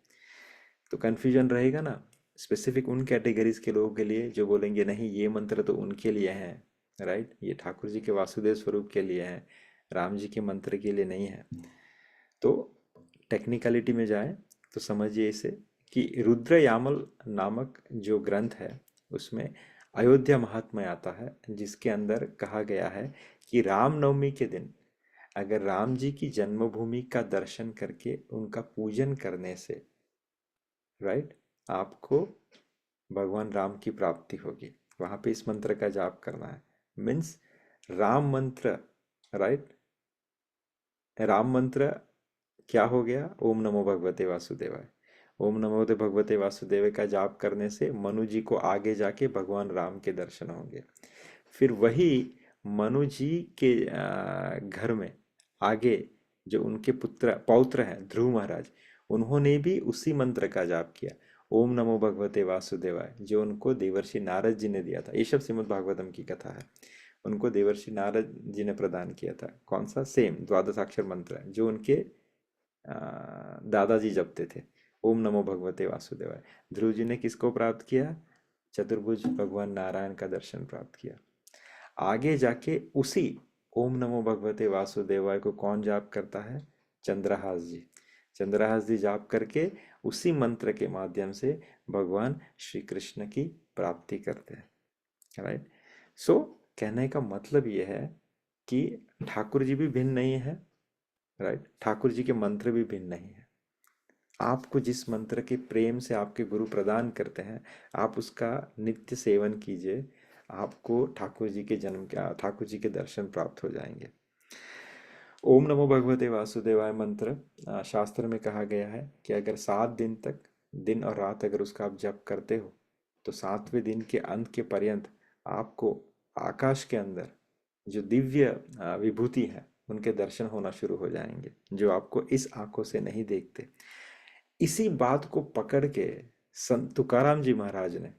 तो कन्फ्यूजन रहेगा ना स्पेसिफिक उन कैटेगरीज के लोगों के लिए जो बोलेंगे नहीं ये मंत्र तो उनके लिए है, राइट, ये ठाकुर जी के वासुदेव स्वरूप के लिए है, राम जी के मंत्र के लिए नहीं है। तो टेक्निकलिटी में जाए तो समझिए इसे कि रुद्र यामल नामक जो ग्रंथ है उसमें अयोध्या महात्म्य आता है, जिसके अंदर कहा गया है कि रामनवमी के दिन अगर राम जी की जन्मभूमि का दर्शन करके उनका पूजन करने से, राइट, आपको भगवान राम की प्राप्ति होगी। वहां पे इस मंत्र का जाप करना है। मीन्स राम मंत्र, राइट, राम मंत्र क्या हो गया? ओम नमो भगवते वासुदेवाय। ओम नमो भगवते वासुदेव का जाप करने से मनु जी को आगे जाके भगवान राम के दर्शन होंगे। फिर वही मनु जी के घर में आगे जो उनके पौत्र हैं ध्रुव महाराज, उन्होंने भी उसी मंत्र का जाप किया, ओम नमो भगवते वासुदेवाय, जो उनको देवर्षि नारद जी ने दिया था। ये सब श्रीमद् भागवतम की कथा है। उनको देवर्षि नारद जी ने प्रदान किया था। कौन सा? सेम द्वादशाक्षर मंत्र जो उनके दादाजी जपते थे, ओम नमो भगवते वासुदेवाय। ध्रुव जी ने किसको प्राप्त किया? चतुर्भुज भगवान नारायण का दर्शन प्राप्त किया। आगे जाके उसी ओम नमो भगवते वासुदेवाय को कौन जाप करता है? चंद्रहास जी। चंद्रहास जी जाप करके उसी मंत्र के माध्यम से भगवान श्री कृष्ण की प्राप्ति करते हैं, राइट। सो कहने का मतलब यह है कि ठाकुर जी भी भिन्न नहीं है, राइट, ठाकुर जी के मंत्र भी भिन्न नहीं है। आपको जिस मंत्र के प्रेम से आपके गुरु प्रदान करते हैं, आप उसका नित्य सेवन कीजिए, आपको ठाकुर जी के ठाकुर जी के दर्शन प्राप्त हो जाएंगे। ओम नमो भगवते वासुदेवाय मंत्र शास्त्र में कहा गया है कि अगर 7 दिन तक दिन और रात अगर उसका आप जप करते हो तो 7वें दिन के अंत के पर्यंत आपको आकाश के अंदर जो दिव्य विभूति है उनके दर्शन होना शुरू हो जाएंगे, जो आपको इस आंखों से नहीं देखते। इसी बात को पकड़ के संत तुकाराम जी महाराज ने,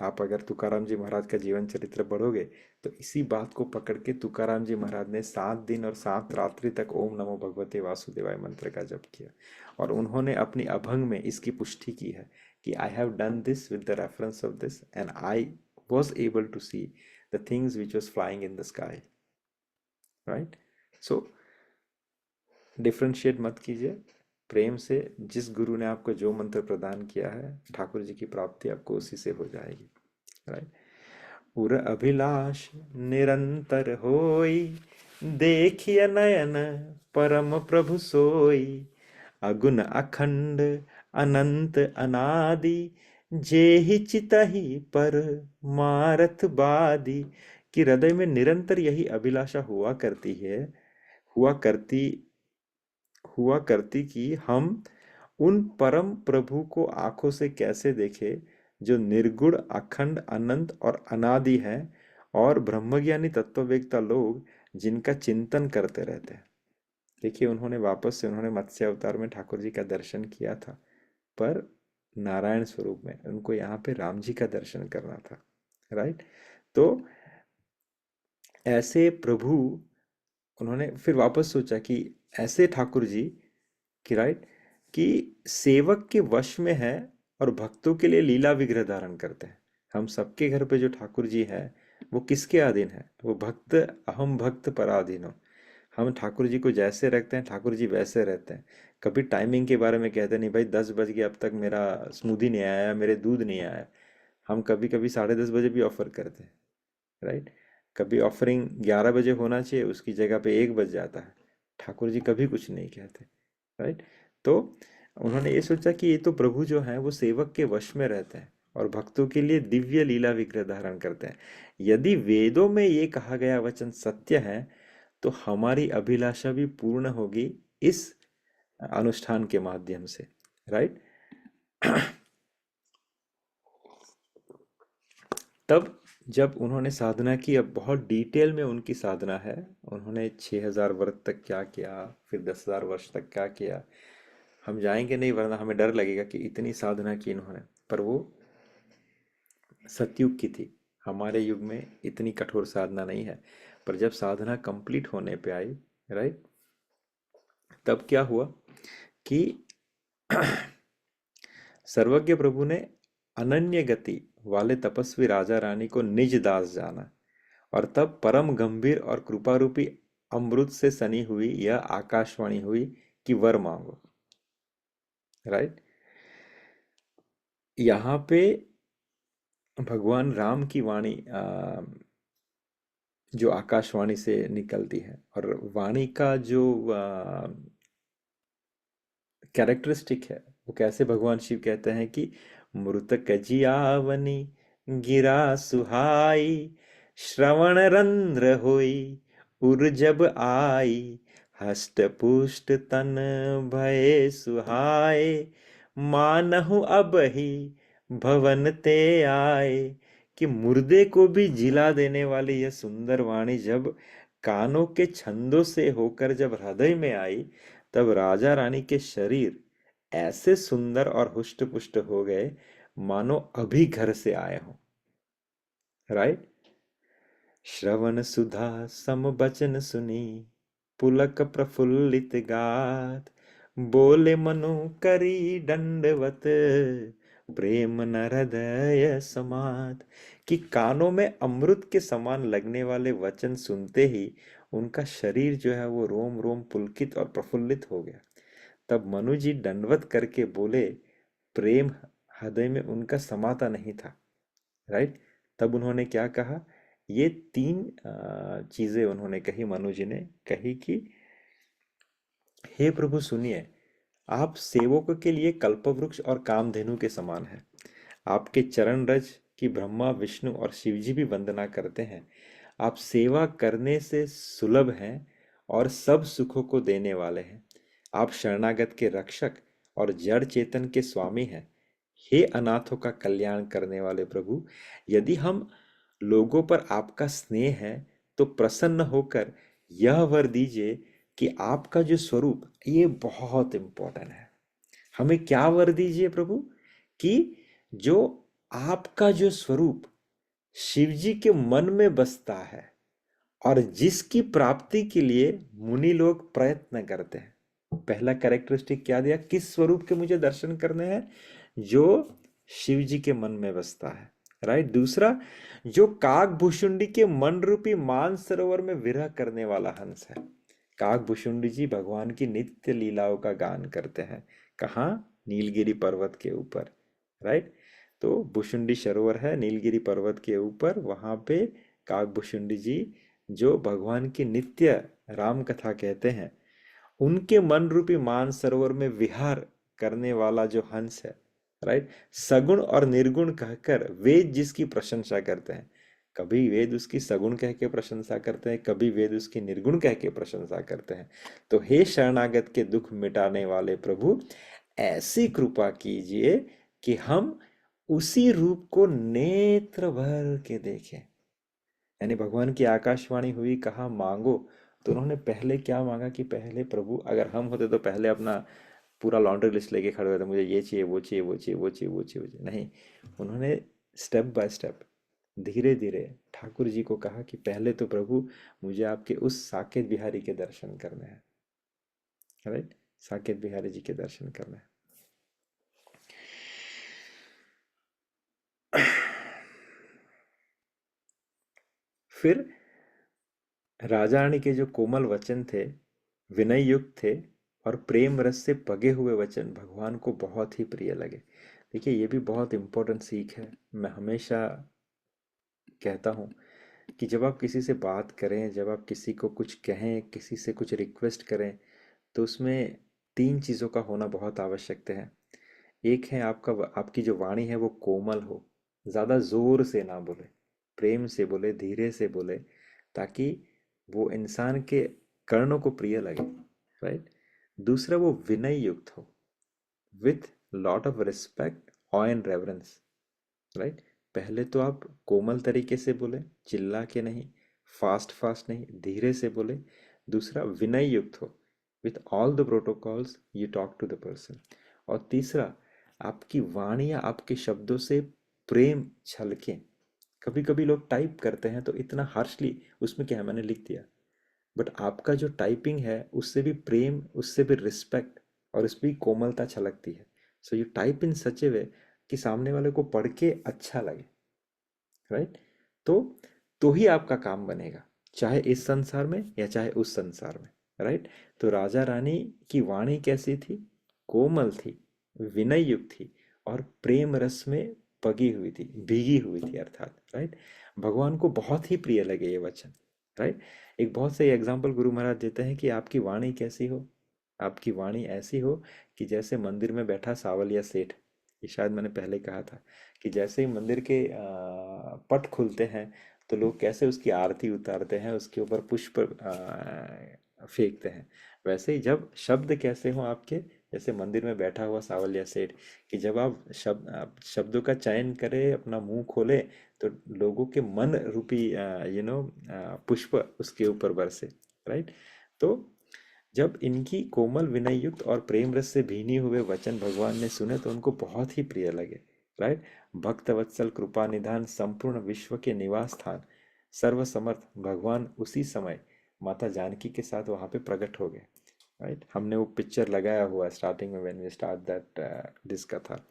आप अगर तुकाराम जी महाराज का जीवन चरित्र पढ़ोगे तो इसी बात को पकड़ के तुकाराम जी महाराज ने 7 दिन और 7 रात्रि तक ओम नमो भगवते वासुदेवाय मंत्र का जप किया, और उन्होंने अपनी अभंग में इसकी पुष्टि की है कि I have done this with the reference of this and I was able to see the things which was flying in the sky, right? So differentiate मत कीजिए, प्रेम से जिस गुरु ने आपको जो मंत्र प्रदान किया है, ठाकुर जी की प्राप्ति आपको उसी से हो जाएगी। राइट। उर अभिलाष निरंतर होई, देखिए नयन परम प्रभु सोई, अगुण अखंड अनंत अनादि, जेहि चितहि पर मारत बादी। कि हृदय में निरंतर यही अभिलाषा हुआ करती है, हुआ करती कि हम उन परम प्रभु को आंखों से कैसे देखें, जो निर्गुण अखंड अनंत और अनादि हैं, और ब्रह्मज्ञानी तत्ववेत्ता लोग जिनका चिंतन करते रहते हैं। देखिए, उन्होंने मत्स्य अवतार में ठाकुर जी का दर्शन किया था, पर नारायण स्वरूप में उनको यहाँ पे राम जी का दर्शन करना था। राइट। तो ऐसे प्रभु, उन्होंने फिर वापस सोचा कि ऐसे ठाकुर जी कि राइट, कि सेवक के वश में है और भक्तों के लिए लीला विग्रह धारण करते हैं। हम सबके घर पे जो ठाकुर जी है वो किसके अधीन है? वो भक्त, अहम भक्त पराधीनो। हम ठाकुर जी को जैसे रखते हैं, ठाकुर जी वैसे रहते हैं। कभी टाइमिंग के बारे में कहते नहीं, भाई 10 बज गए अब तक मेरा स्मूदी नहीं आया, मेरे दूध नहीं आया। हम कभी कभी 10:30 बजे भी ऑफर करते हैं। राइट। कभी ऑफरिंग 11 बजे होना चाहिए, उसकी जगह पे 1 बज जाता है। ठाकुर जी कभी कुछ नहीं कहते। राइट। तो उन्होंने ये सोचा कि ये तो प्रभु जो हैं वो सेवक के वश में रहते हैं और भक्तों के लिए दिव्य लीला विग्रह धारण करते हैं। यदि वेदों में ये कहा गया वचन सत्य है, तो हमारी अभिलाषा भी पूर्ण होगी इस अनुष्ठान के माध्यम से। राइट। तब जब उन्होंने साधना की, अब बहुत डिटेल में उनकी साधना है, उन्होंने 6000 वर्ष तक क्या किया, फिर 10,000 वर्ष तक क्या किया, हम जाएंगे नहीं, वरना हमें डर लगेगा कि इतनी साधना की इन्होंने। पर वो सतयुग की थी, हमारे युग में इतनी कठोर साधना नहीं है। पर जब साधना कंप्लीट होने पे आई, राइट, तब क्या हुआ कि सर्वज्ञ प्रभु ने अनन्य गति वाले तपस्वी राजा रानी को निज दास जाना, और तब परम गंभीर और कृपा रूपी अमृत से सनी हुई यह आकाशवाणी हुई कि वर मांगो। राइट। यहाँ पे भगवान राम की वाणी जो आकाशवाणी से निकलती है, और वाणी का जो कैरेक्टरिस्टिक है, वो कैसे भगवान शिव कहते हैं कि मृतक जियावनी गिरा सुहाई, श्रवण रंध्र होई उर जब आई, हष्ट पुष्ट तन भये सुहाए, मानहु अब ही भवन ते आए। कि मुर्दे को भी जिला देने वाली यह सुंदर वाणी जब कानों के छंदों से होकर जब हृदय में आई, तब राजा रानी के शरीर ऐसे सुंदर और हुष्ट पुष्ट हो गए मानो अभी घर से आए हों। राइट। श्रवण सुधा सम बचन सुनी, पुलक प्रफुल्लित गात, बोले मनु करी दंडवत, प्रेम न हृदय समात। कि कानों में अमृत के समान लगने वाले वचन सुनते ही उनका शरीर जो है वो रोम रोम पुलकित और प्रफुल्लित हो गया। तब मनु जी दंडवत करके बोले, प्रेम हृदय में उनका समाता नहीं था। राइट। तब उन्होंने क्या कहा? ये 3 चीजें उन्होंने कही, मनु जी ने कही कि हे प्रभु सुनिए, आप सेवकों के लिए कल्पवृक्ष और कामधेनु के समान हैं। आपके चरण रज की ब्रह्मा विष्णु और शिवजी भी वंदना करते हैं। आप सेवा करने से सुलभ हैं और सब सुखों को देने वाले हैं। आप शरणागत के रक्षक और जड़ चेतन के स्वामी हैं। हे अनाथों का कल्याण करने वाले प्रभु, यदि हम लोगों पर आपका स्नेह है तो प्रसन्न होकर यह वर दीजिए कि आपका जो स्वरूप, ये बहुत इंपॉर्टेंट है। हमें क्या वर दीजिए प्रभु? कि जो आपका जो स्वरूप शिव जी के मन में बसता है और जिसकी प्राप्ति के लिए मुनि लोग प्रयत्न करते हैं। पहला कैरेक्टरिस्टिक क्या दिया? किस स्वरूप के मुझे दर्शन करने हैं? जो शिव जी के मन में बसता है। राइट। दूसरा, जो काक भुषुंडी के मन रूपी मान सरोवर में विरह करने वाला हंस है। काकभूषुंडी जी भगवान की नित्य लीलाओं का गान करते हैं। कहाँ? नीलगिरी पर्वत के ऊपर, राइट। तो भुशुंडी सरोवर है नीलगिरी पर्वत के ऊपर, वहां पे काकभूषुंडी जी जो भगवान की नित्य राम कथा कहते हैं, उनके मन रूपी मान सरोवर में विहार करने वाला जो हंस है, राइट, सगुण और निर्गुण कहकर वेद जिसकी प्रशंसा करते हैं, कभी वेद उसकी सगुण कह के प्रशंसा करते हैं, कभी वेद उसकी निर्गुण कह के प्रशंसा करते हैं। तो हे शरणागत के दुख मिटाने वाले प्रभु, ऐसी कृपा कीजिए कि हम उसी रूप को नेत्र भर के देखें। यानी भगवान की आकाशवाणी हुई, कहा मांगो, तो उन्होंने पहले क्या मांगा कि पहले प्रभु, अगर हम होते तो पहले अपना पूरा लॉन्ड्री लिस्ट लेके खड़े होते, मुझे ये चाहिए, वो चाहिए, वो चाहिए, वो चाहिए, वो चाहिए, वो चाहिए। नहीं, उन्होंने स्टेप बाय स्टेप, धीरे धीरे ठाकुर जी को कहा कि पहले तो प्रभु मुझे आपके उस साकेत बिहारी के दर्शन करने हैं, राइट, साकेत बिहारी जी के दर्शन करने हैं। फिर राजा रानी के जो कोमल वचन थे, विनय युक्त थे और प्रेम रस से पगे हुए वचन भगवान को बहुत ही प्रिय लगे। देखिए, ये भी बहुत इंपॉर्टेंट सीख है। मैं हमेशा कहता हूँ कि जब आप किसी से बात करें, जब आप किसी को कुछ कहें, किसी से कुछ रिक्वेस्ट करें, तो उसमें तीन चीज़ों का होना बहुत आवश्यक है। एक है आपकी जो वाणी है वो कोमल हो, ज़्यादा जोर से ना बोले, प्रेम से बोले, धीरे से बोले, ताकि वो इंसान के कर्णों को प्रिय लगे, राइट। दूसरा, वो विनय युक्त हो, with lot of respect, of and reverence, right. पहले तो आप कोमल तरीके से बोले, चिल्ला के नहीं, फास्ट फास्ट नहीं, धीरे से बोले। दूसरा, विनय युक्त हो, with all the protocols you talk to the person. और तीसरा, आपकी वाणी या आपके शब्दों से प्रेम छलके। कभी कभी लोग टाइप करते हैं तो इतना हार्शली, उसमें क्या है, मैंने लिख दिया, बट आपका जो टाइपिंग है उससे भी प्रेम, उससे भी रिस्पेक्ट और उसमें भी कोमलता छलकती है। सो यू टाइप इन सच ए वे कि सामने वाले को पढ़ के अच्छा लगे, राइट। तो ही आपका काम बनेगा, चाहे इस संसार में या चाहे उस संसार में, राइट। तो राजा रानी की वाणी कैसी थी? कोमल थी, विनय युक्त थी और प्रेम रस में पगी हुई थी, भीगी हुई थी अर्थात, राइट। भगवान को बहुत ही प्रिय लगे ये वचन, राइट। एक बहुत सही एग्जाम्पल गुरु महाराज देते हैं कि आपकी वाणी कैसी हो। आपकी वाणी ऐसी हो कि जैसे मंदिर में बैठा सावलिया सेठ, ये शायद मैंने पहले कहा था, कि जैसे ही मंदिर के पट खुलते हैं तो लोग कैसे उसकी आरती उतारते हैं, उसके ऊपर पुष्प फेंकते हैं, वैसे ही जब शब्द कैसे हो आपके, जैसे मंदिर में बैठा हुआ सावलिया सेठ, कि जब आप शब्दों का चयन करें, अपना मुंह खोले, तो लोगों के मन रूपी पुष्प उसके ऊपर बरसे, राइट। तो जब इनकी कोमल विनय युक्त और प्रेम रस से भीनी हुए वचन भगवान ने सुने तो उनको बहुत ही प्रिय लगे, राइट। भक्त वत्सल कृपा निधान संपूर्ण विश्व के निवास स्थान सर्वसमर्थ भगवान उसी समय माता जानकी के साथ वहां पे प्रकट हो गए, राइट। हमने वो पिक्चर लगाया हुआ स्टार्टिंग में, when we start that this कथा,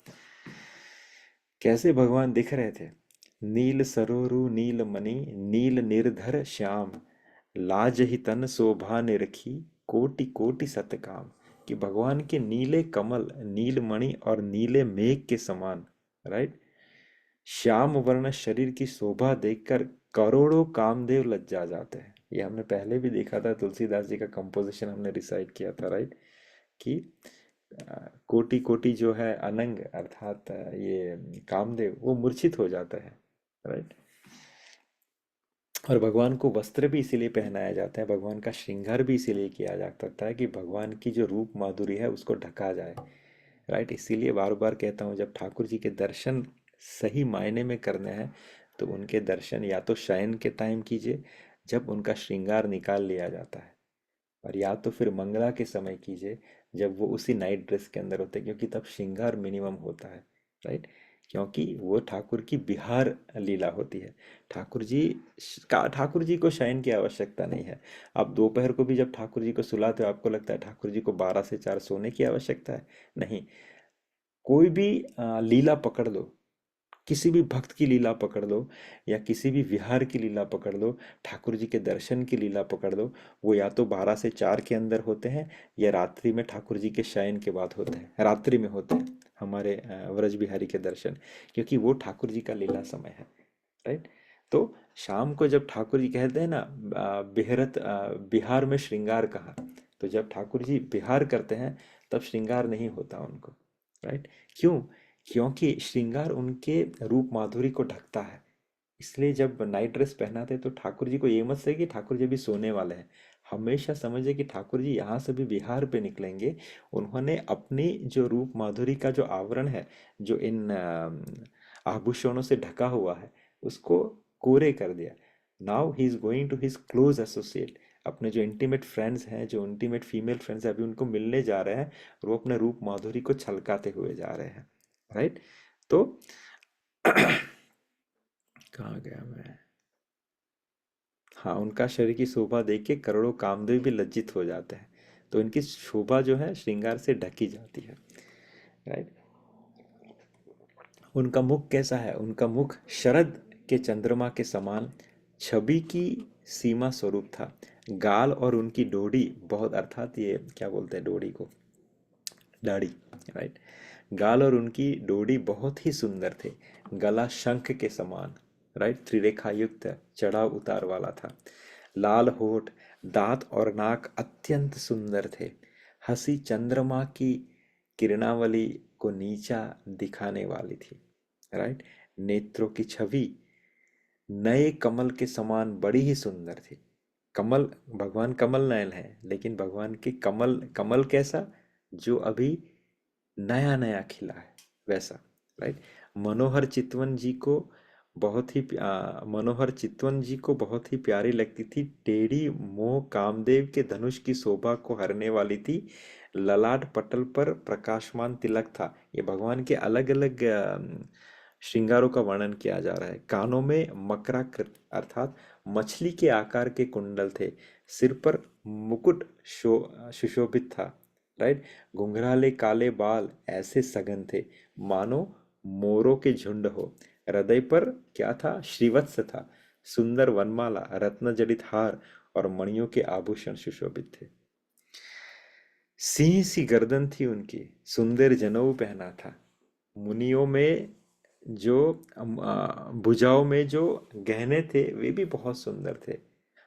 कैसे भगवान दिख रहे थे। नील सरोरु नील मणि नील निर्धर श्याम, लाज ही तन शोभा निरखी कोटि कोटि सतकाम। कि भगवान के नीले कमल, नील मणि और नीले मेघ के समान, राइट, श्याम वर्ण शरीर की शोभा देखकर करोड़ों कामदेव लज्जा जाते हैं। ये हमने पहले भी देखा था, तुलसीदास जी का कंपोजिशन हमने रिसाइट किया था, राइट, कि कोटि कोटि जो है अनंग अर्थात ये कामदेव, वो मूर्छित हो जाता है, राइट। और भगवान को वस्त्र भी इसीलिए पहनाया जाता है, भगवान का श्रृंगार भी इसीलिए किया जाता है कि भगवान की जो रूप माधुरी है उसको ढका जाए, राइट। इसीलिए बार बार कहता हूँ, जब ठाकुर जी के दर्शन सही मायने में करने हैं तो उनके दर्शन या तो शयन के टाइम कीजिए जब उनका श्रृंगार निकाल लिया जाता है, और या तो फिर मंगला के समय कीजिए जब वो उसी नाइट ड्रेस के अंदर होते हैं, क्योंकि तब श्रृंगार मिनिमम होता है, राइट। क्योंकि वो ठाकुर की बिहार लीला होती है। ठाकुर जी को शयन की आवश्यकता नहीं है। आप दोपहर को भी जब ठाकुर जी को सुलाते हो, आपको लगता है ठाकुर जी को 12 से 4 सोने की आवश्यकता है? नहीं। कोई भी लीला पकड़ लो, किसी भी भक्त की लीला पकड़ लो या किसी भी विहार की लीला पकड़ लो, ठाकुर जी के दर्शन की लीला पकड़ लो, वो या तो 12 से 4 के अंदर होते हैं या रात्रि में ठाकुर जी के शयन के बाद होते हैं, रात्रि में होते हैं हमारे व्रज बिहारी के दर्शन, क्योंकि वो ठाकुर जी का लीला समय है। राइट। तो शाम को जब ठाकुर जी कहते हैं ना, बिहार में श्रृंगार कहाँ, तो जब ठाकुर जी बिहार करते हैं तब श्रृंगार नहीं होता उनको। राइट। क्यों? क्योंकि श्रृंगार उनके रूप माधुरी को ढकता है। इसलिए जब नाइट ड्रेस पहनाते तो ठाकुर जी को ये मत से कि ठाकुर जी भी सोने वाले हैं, हमेशा समझे कि ठाकुर जी यहाँ से भी बिहार पे निकलेंगे। उन्होंने अपनी जो रूप माधुरी का जो आवरण है, जो इन आभूषणों से ढका हुआ है, उसको कोरे कर दिया। Now he is going to his close associate, अपने जो इंटीमेट फ्रेंड्स हैं, जो इंटीमेट फीमेल फ्रेंड्स हैं, अभी उनको मिलने जा रहे हैं और वो अपने रूप माधुरी को छलकाते हुए जा रहे हैं। राइट। तो कहाँ गया मैं? हाँ, उनका शरीर की शोभा देख के करोड़ों कामदेव भी लज्जित हो जाते हैं। तो इनकी शोभा जो है श्रृंगार से ढकी जाती है। राइट। उनका मुख कैसा है? उनका मुख शरद के चंद्रमा के समान छवि की सीमा स्वरूप था। गाल और उनकी डोरी बहुत, अर्थात ये क्या बोलते हैं डोरी को, दाढ़ी। राइट। गाल और उनकी डोरी बहुत ही सुंदर थे। गला शंख के समान, राइट, त्रिरेखा युक्त चढ़ाव उतार वाला था। लाल होठ, दांत और नाक अत्यंत सुंदर थे। हंसी चंद्रमा की किरणावली को नीचा दिखाने वाली थी। राइट। नेत्रों की छवि नए कमल के समान बड़ी ही सुंदर थी। कमल, भगवान कमल नयन है, लेकिन भगवान की कमल, कमल कैसा? जो अभी नया नया खिला है, वैसा। राइट। मनोहर चितवन जी को मनोहर चितवन जी को बहुत ही प्यारी लगती थी। टेढ़ी मोह कामदेव के धनुष की शोभा को हरने वाली थी। ललाट पटल पर प्रकाशमान तिलक था। ये भगवान के अलग अलग श्रृंगारों का वर्णन किया जा रहा है। कानों में मकराकृत अर्थात मछली के आकार के कुंडल थे। सिर पर मुकुट सुशोभित था। राइट। घुंघराले काले बाल ऐसे सघन थे मानो मोरों के झुंड हो। हृदय पर क्या था? श्रीवत्स था। सुंदर वनमाला, रत्न जड़ित हार और मणियों के आभूषण सुशोभित थे। सिंह सी गर्दन थी उनकी, सुंदर जनेऊ पहना था। मुनियों में जो भुजाओं में जो गहने थे वे भी बहुत सुंदर थे।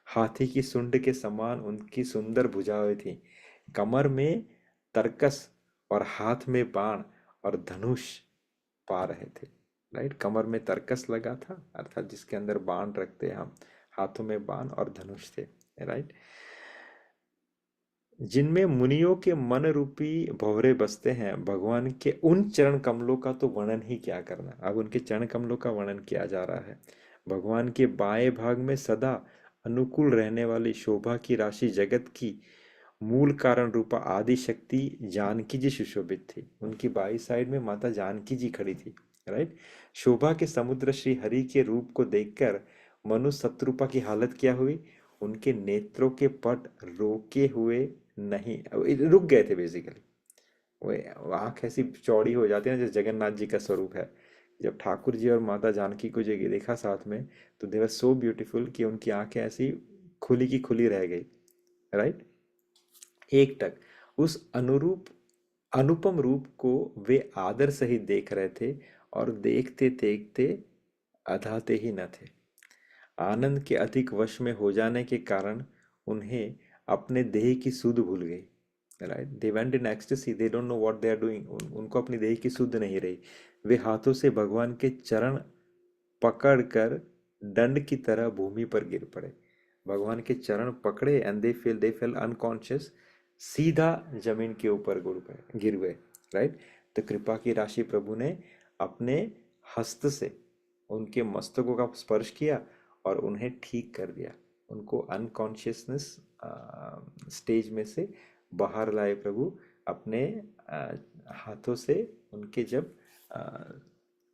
हाथी की सूंड के समान उनकी सुंदर भुजाएं थीं। कमर में तरकस और हाथ में बाण और धनुष पा रहे थे। राइट। कमर में तरकस लगा था, अर्थात जिसके अंदर बाण रखते हैं हम, हाथों में बाण और धनुष थे। राइट। जिनमें मुनियों के मन रूपी भंवरे बसते हैं। भगवान के उन चरण कमलों का तो वर्णन ही क्या करना, अब उनके चरण कमलों का वर्णन किया जा रहा है। भगवान के बाएं भाग में सदा अनुकूल रहने वाली शोभा की राशि जगत की मूल कारण रूपा आदि शक्ति जानकी जी सुशोभित थी। उनकी बाई साइड में माता जानकी जी खड़ी थी। राइट। शोभा के समुद्र श्री हरि के रूप को देखकर मनु शत्रुपा की हालत क्या हुई? उनके नेत्रों के पट रोके हुए नहीं, रुक गए थे बेसिकली। वो आंख ऐसी चौड़ी हो जाती है ना, जैसे जगन्नाथ जी का स्वरूप है। जब ठाकुर जी और माता जानकी को जो देखा साथ में, तो दे वर सो ब्यूटीफुल कि उनकी आंखें ऐसी खुली की खुली रह गई। राइट। एक टक उस अनुपम रूप को वे आदर सहित देख रहे थे और देखते देखते अधाते ही न थे। आनंद के अधिक वश में हो जाने के कारण उन्हें अपने देह की सुध भूल गई। Right. They went in ecstasy, they don't know what they are doing. उनको अपनी देह की सुध नहीं रही। वे हाथों से भगवान के चरण पकड़कर दंड की तरह भूमि पर गिर पड़े। भगवान के चरण पकड़े एंड दे फेल अनकॉन्शियस, सीधा जमीन के ऊपर गिर गए। राइट। तो कृपा की राशि प्रभु ने अपने हस्त से उनके मस्तकों का स्पर्श किया और उन्हें ठीक कर दिया। उनको अनकॉन्शियसनेस स्टेज में से बाहर लाए प्रभु अपने हाथों से, उनके जब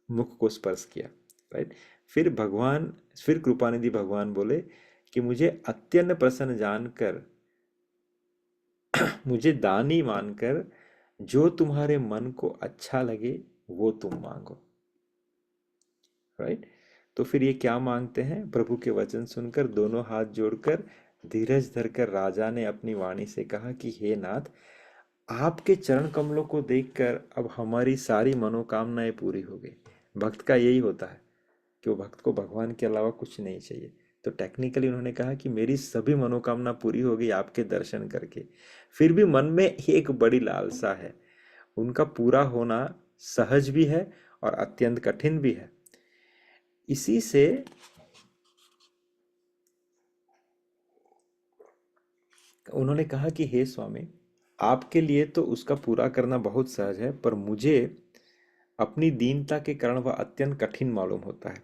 मुख को स्पर्श किया। राइट। फिर कृपानिधि भगवान बोले कि मुझे अत्यंत प्रसन्न जानकर, मुझे दानी मानकर जो तुम्हारे मन को अच्छा लगे वो तुम मांगो। राइट। तो फिर ये क्या मांगते हैं? प्रभु के वचन सुनकर दोनों हाथ जोड़कर धीरज धरकर राजा ने अपनी वाणी से कहा कि हे नाथ, आपके चरण कमलों को देखकर अब हमारी सारी मनोकामनाएं पूरी हो गई। भक्त का यही होता है कि वो भक्त को भगवान के अलावा कुछ नहीं चाहिए। तो टेक्निकली उन्होंने कहा कि मेरी सभी मनोकामना पूरी हो गई आपके दर्शन करके। फिर भी मन में एक बड़ी लालसा है। उनका पूरा होना सहज भी है और अत्यंत कठिन भी है। इसी से उन्होंने कहा कि हे स्वामी, आपके लिए तो उसका पूरा करना बहुत सहज है, पर मुझे अपनी दीनता के कारण वह अत्यंत कठिन मालूम होता है।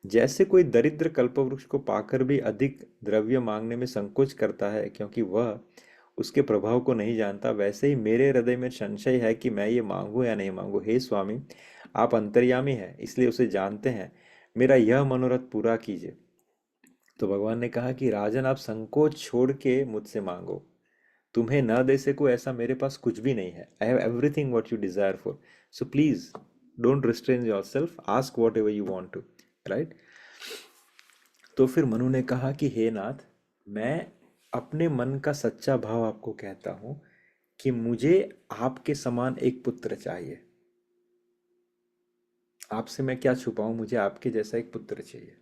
जैसे कोई दरिद्र कल्पवृक्ष को पाकर भी अधिक द्रव्य मांगने में संकोच करता है क्योंकि वह उसके प्रभाव को नहीं जानता, वैसे ही मेरे हृदय में संशय है कि मैं ये मांगू या नहीं मांगू। हे स्वामी, आप अंतर्यामी हैं, इसलिए उसे जानते हैं। मेरा यह मनोरथ पूरा कीजिए। तो भगवान ने कहा कि राजन, आप संकोच छोड़ के मुझसे मांगो। तुम्हें न दे सकूं ऐसा मेरे पास कुछ भी नहीं है। I have everything what you desire for, so please don't restrain yourself, ask whatever you want to. Right. तो फिर मनु ने कहा कि हे नाथ, मैं अपने मन का सच्चा भाव आपको कहता हूं कि मुझे आपके समान एक पुत्र चाहिए। आपसे मैं क्या छुपाऊं, मुझे आपके जैसा एक पुत्र चाहिए।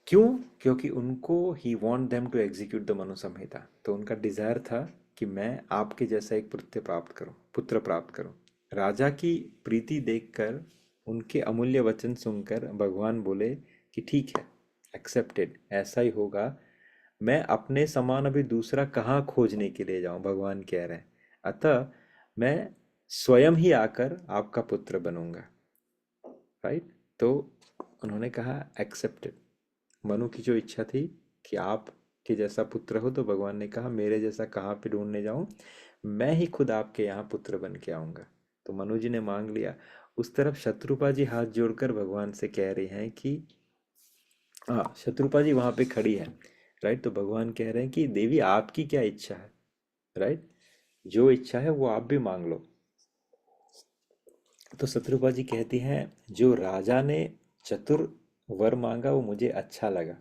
क्यों? क्योंकि उनको ही want them to execute the Manu Samhita. तो उनका डिजायर था कि मैं आपके जैसा एक पुत्र प्राप्त करूं। राजा की प्रीति देखकर, उनके अमूल्य वचन सुनकर भगवान बोले कि ठीक है, एक्सेप्टेड, ऐसा ही होगा। मैं अपने समान अभी दूसरा कहाँ खोजने के लिए जाऊं, भगवान कह रहे हैं। अतः मैं स्वयं ही आकर आपका पुत्र बनूंगा। राइट। तो उन्होंने कहा एक्सेप्टेड। मनु की जो इच्छा थी कि आप के जैसा पुत्र हो, तो भगवान ने कहा मेरे जैसा कहाँ पे ढूंढने जाऊं, मैं ही खुद आपके यहाँ पुत्र बन के आऊंगा। तो मनु जी ने मांग लिया। उस तरफ शत्रुपा जी हाथ जोड़कर भगवान से कह रहे हैं कि हाँ, शत्रुपा जी वहां पे खड़ी है। राइट। तो भगवान कह रहे हैं कि देवी, आपकी क्या इच्छा है? राइट। जो इच्छा है वो आप भी मांग लो। तो शत्रुपा जी कहती हैं, जो राजा ने चतुर वर मांगा वो मुझे अच्छा लगा,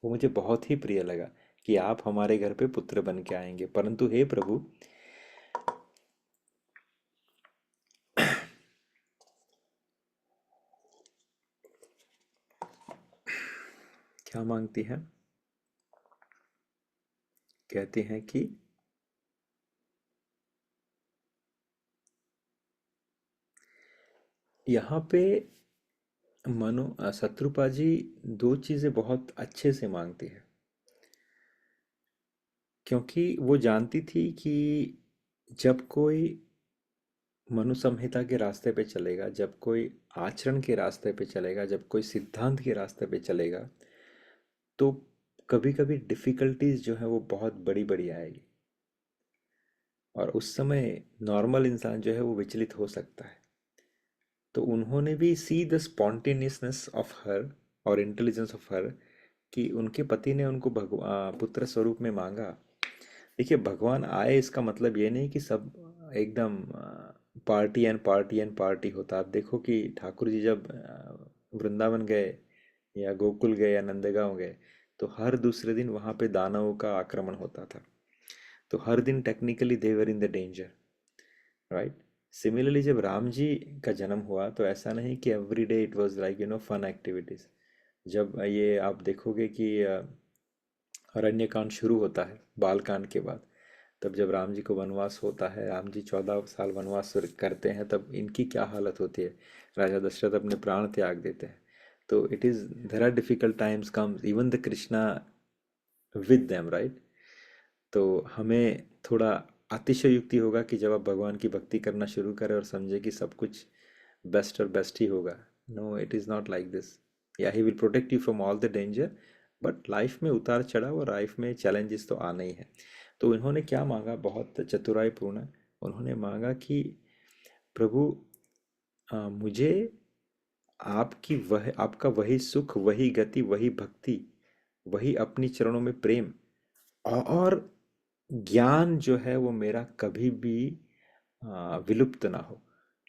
वो मुझे बहुत ही प्रिय लगा कि आप हमारे घर पे पुत्र बन के आएंगे। परंतु हे प्रभु, क्या मांगती हैं? कहती हैं कि यहाँ पे शत्रुपा जी दो चीजें बहुत अच्छे से मांगती है, क्योंकि वो जानती थी कि जब कोई मनु संहिता के रास्ते पे चलेगा, जब कोई आचरण के रास्ते पे चलेगा, जब कोई सिद्धांत के रास्ते पे चलेगा, तो कभी कभी डिफिकल्टीज जो है वो बहुत बड़ी बड़ी आएगी, और उस समय नॉर्मल इंसान जो है वो विचलित हो सकता है। तो उन्होंने भी सी द स्पॉन्टेनियसनेस ऑफ हर और इंटेलिजेंस ऑफ हर, कि उनके पति ने उनको पुत्र स्वरूप में मांगा। देखिए, भगवान आए इसका मतलब ये नहीं कि सब एकदम पार्टी एंड पार्टी होता। आप देखो कि ठाकुर जी जब वृंदावन गए या गोकुल गए या नंदगांव गए, तो हर दूसरे दिन वहां पे दानवों का आक्रमण होता था। तो हर दिन technically they were in the danger. Right. Similarly जब राम जी का जन्म हुआ, तो ऐसा नहीं कि every day it was like fun activities. जब ये आप देखोगे कि अरण्य कांड शुरू होता है बाल कांड के बाद, तब जब राम जी को वनवास होता है, राम जी 14 साल वनवास करते हैं, तब इनकी क्या हालत होती है। राजा दशरथ अपने प्राण त्याग देते हैं। तो it is there are difficult times comes even the Krishna with them. Right. तो हमें थोड़ा अतिशयोक्ति होगा कि जब आप भगवान की भक्ति करना शुरू करें और समझे कि सब कुछ बेस्ट और बेस्ट ही होगा। No, it is not like this. या he will protect you from all the danger, but life में उतार चढ़ाव और लाइफ में चैलेंजेस तो आना ही है। तो इन्होंने क्या मांगा, बहुत चतुराईपूर्ण। उन्होंने मांगा कि प्रभु, मुझे आपका वही सुख, वही गति, वही भक्ति, वही अपनी चरणों में प्रेम और ज्ञान जो है वो मेरा कभी भी विलुप्त ना हो।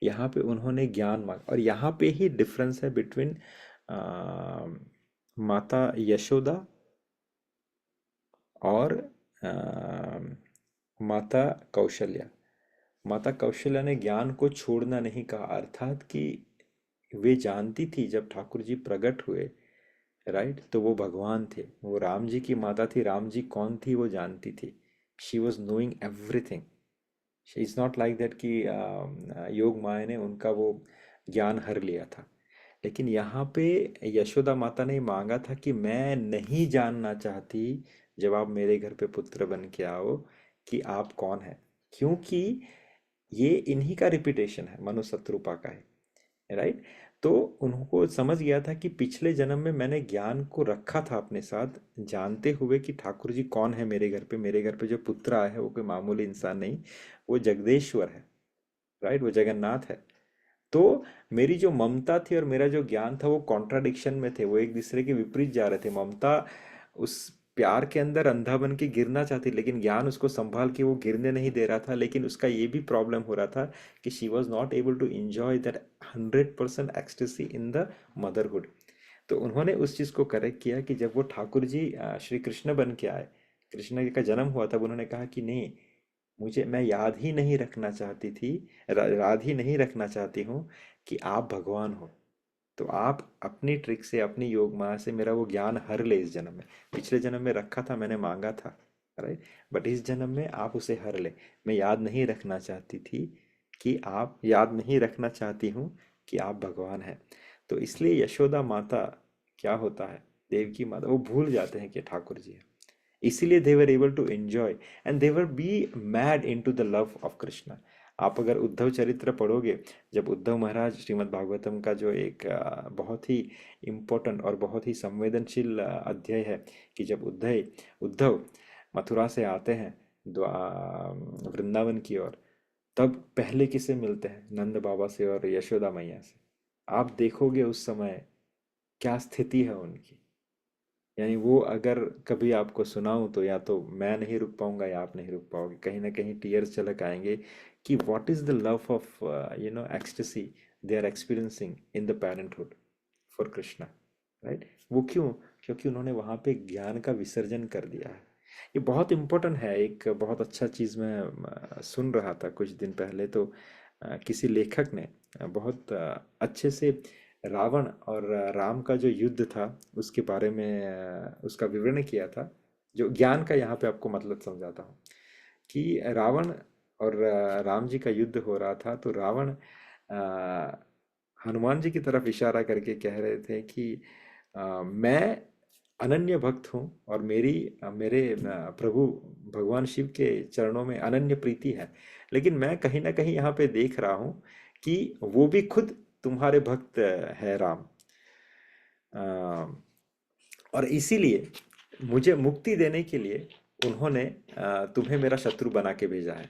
यहाँ पे उन्होंने ज्ञान मांगा। और यहाँ पे ही डिफरेंस है बिटवीन माता यशोदा और आ, माता कौशल्या। माता कौशल्या ने ज्ञान को छोड़ना नहीं कहा, अर्थात कि वे जानती थी जब ठाकुर जी प्रकट हुए, राइट, तो वो भगवान थे, वो राम जी की माता थी, राम जी कौन थी वो जानती थी। She was knowing everything. Is not like that कि योग माया ने उनका वो ज्ञान हर लिया था। लेकिन यहाँ पे यशोदा माता ने मांगा था कि मैं नहीं जानना चाहती जब आप मेरे घर पे पुत्र बन के आओ कि आप कौन है, क्योंकि ये इन्हीं का रिपीटेशन है, मनु शत्रुपा का है, राइट। तो उनको समझ गया था कि पिछले जन्म में मैंने ज्ञान को रखा था अपने साथ, जानते हुए कि ठाकुर जी कौन है मेरे घर पे जो पुत्र आया है वो कोई मामूली इंसान नहीं, वो जगदेश्वर है, राइट, वो जगन्नाथ है। तो मेरी जो ममता थी और मेरा जो ज्ञान था वो कॉन्ट्राडिक्शन में थे, वो एक दूसरे के विपरीत जा रहे थे। ममता उस प्यार के अंदर अंधा बन के गिरना चाहती, लेकिन ज्ञान उसको संभाल के वो गिरने नहीं दे रहा था। लेकिन उसका ये भी प्रॉब्लम हो रहा था कि she was not able to enjoy that 100% ecstasy in the motherhood. तो उन्होंने उस चीज़ को करेक्ट किया कि जब वो ठाकुर जी श्री कृष्ण बन के आए, कृष्ण का जन्म हुआ, तब उन्होंने कहा कि नहीं, मुझे, मैं याद ही नहीं रखना चाहती थी, याद ही नहीं रखना चाहती हूँ कि आप भगवान हो। तो आप अपनी ट्रिक से, अपनी योग माया से मेरा वो ज्ञान हर ले इस जन्म में। पिछले जन्म में रखा था, मैंने मांगा था, राइट, बट इस जन्म में आप उसे हर ले। मैं याद नहीं रखना चाहती थी कि आप, याद नहीं रखना चाहती हूँ कि आप भगवान हैं। तो इसलिए यशोदा माता, क्या होता है, देवकी माता, वो भूल जाते हैं कि ठाकुर जी है। इसीलिए they were able to enjoy and they were be mad into the love of Krishna. आप अगर उद्धव चरित्र पढ़ोगे, जब उद्धव महाराज, श्रीमद् भागवतम का जो एक बहुत ही इम्पोर्टेंट और बहुत ही संवेदनशील अध्याय है, कि जब उद्धव उद्धव मथुरा से आते हैं वृंदावन की ओर, तब पहले किससे मिलते हैं, नंद बाबा से और यशोदा मैया से। आप देखोगे उस समय क्या स्थिति है उनकी, यानी वो अगर कभी आपको सुनाऊं तो या तो मैं नहीं रुक पाऊंगा या आप नहीं रुक पाओगे, कहीं ना कहीं टीयर्स छलक आएंगे कि what is the love of ecstasy they are experiencing in the parenthood for Krishna, right. वो क्यों? क्योंकि उन्होंने वहां पे ज्ञान का विसर्जन कर दिया है। ये बहुत इम्पोर्टेंट है। एक बहुत अच्छा चीज़ मैं सुन रहा था कुछ दिन पहले, तो किसी लेखक ने बहुत अच्छे से रावण और राम का जो युद्ध था उसके बारे में उसका विवरण किया था। जो ज्ञान का यहाँ पे आपको मतलब समझाता हूँ कि रावण और राम जी का युद्ध हो रहा था, तो रावण हनुमान जी की तरफ इशारा करके कह रहे थे कि मैं अनन्य भक्त हूँ और मेरे प्रभु भगवान शिव के चरणों में अनन्य प्रीति है, लेकिन मैं कहीं ना कहीं यहाँ पे देख रहा हूँ कि वो भी खुद तुम्हारे भक्त है राम, और इसीलिए मुझे मुक्ति देने के लिए उन्होंने तुम्हें मेरा शत्रु बना के भेजा है।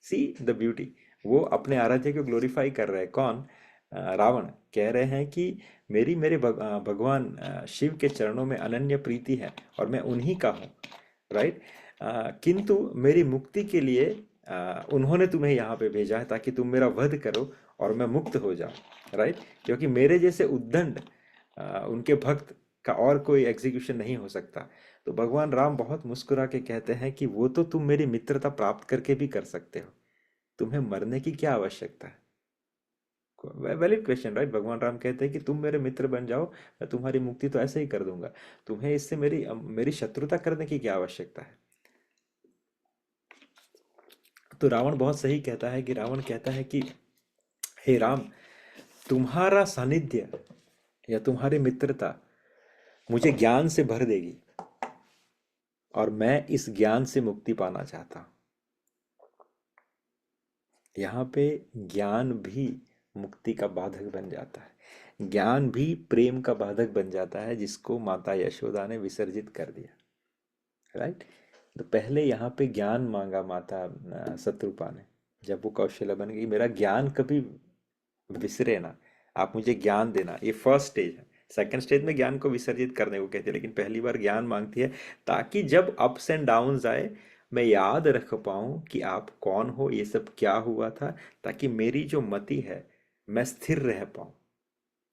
See the beauty. वो अपने आराध्य को ग्लोरीफाई कर रहे हैं। कौन? रावण कह रहे हैं कि मेरे भगवान शिव के चरणों में अनन्य प्रीति है और मैं उन्हीं का हूँ, राइट। किंतु मेरी मुक्ति के लिए उन्होंने तुम्हें यहाँ पे भेजा है ताकि तुम मेरा वध करो और मैं मुक्त हो जाऊं, राइट। क्योंकि मेरे जैसे उद्दंड उनके भक्त का और कोई एग्जीक्यूशन नहीं हो सकता। तो भगवान राम बहुत मुस्कुरा के कहते हैं कि वो तो तुम मेरी मित्रता प्राप्त करके भी कर सकते हो, तुम्हें मरने की क्या आवश्यकता है। Valid question, right. भगवान राम कहते हैं कि तुम मेरे मित्र बन जाओ, मैं तुम्हारी मुक्ति तो ऐसे ही कर दूंगा, तुम्हें इससे मेरी मेरी शत्रुता करने की क्या आवश्यकता है। तो रावण बहुत सही कहता है कि रावण कहता है कि हे राम, तुम्हारा सानिध्य या तुम्हारी मित्रता मुझे ज्ञान से भर देगी और मैं इस ज्ञान से मुक्ति पाना चाहता हूं। यहाँ पे ज्ञान भी मुक्ति का बाधक बन जाता है, ज्ञान भी प्रेम का बाधक बन जाता है, जिसको माता यशोदा ने विसर्जित कर दिया, राइट। तो पहले यहाँ पे ज्ञान मांगा माता शत्रुपा ने, जब वो कौशल्या बन गई, मेरा ज्ञान कभी विसरे ना, आप मुझे ज्ञान देना। ये फर्स्ट स्टेज है। सेकंड स्टेज में ज्ञान को विसर्जित करने को कहते हैं, लेकिन पहली बार ज्ञान मांगती है ताकि जब अप्स एंड डाउन्स आए मैं याद रख पाऊं कि आप कौन हो, ये सब क्या हुआ था, ताकि मेरी जो मति है मैं स्थिर रह पाऊं।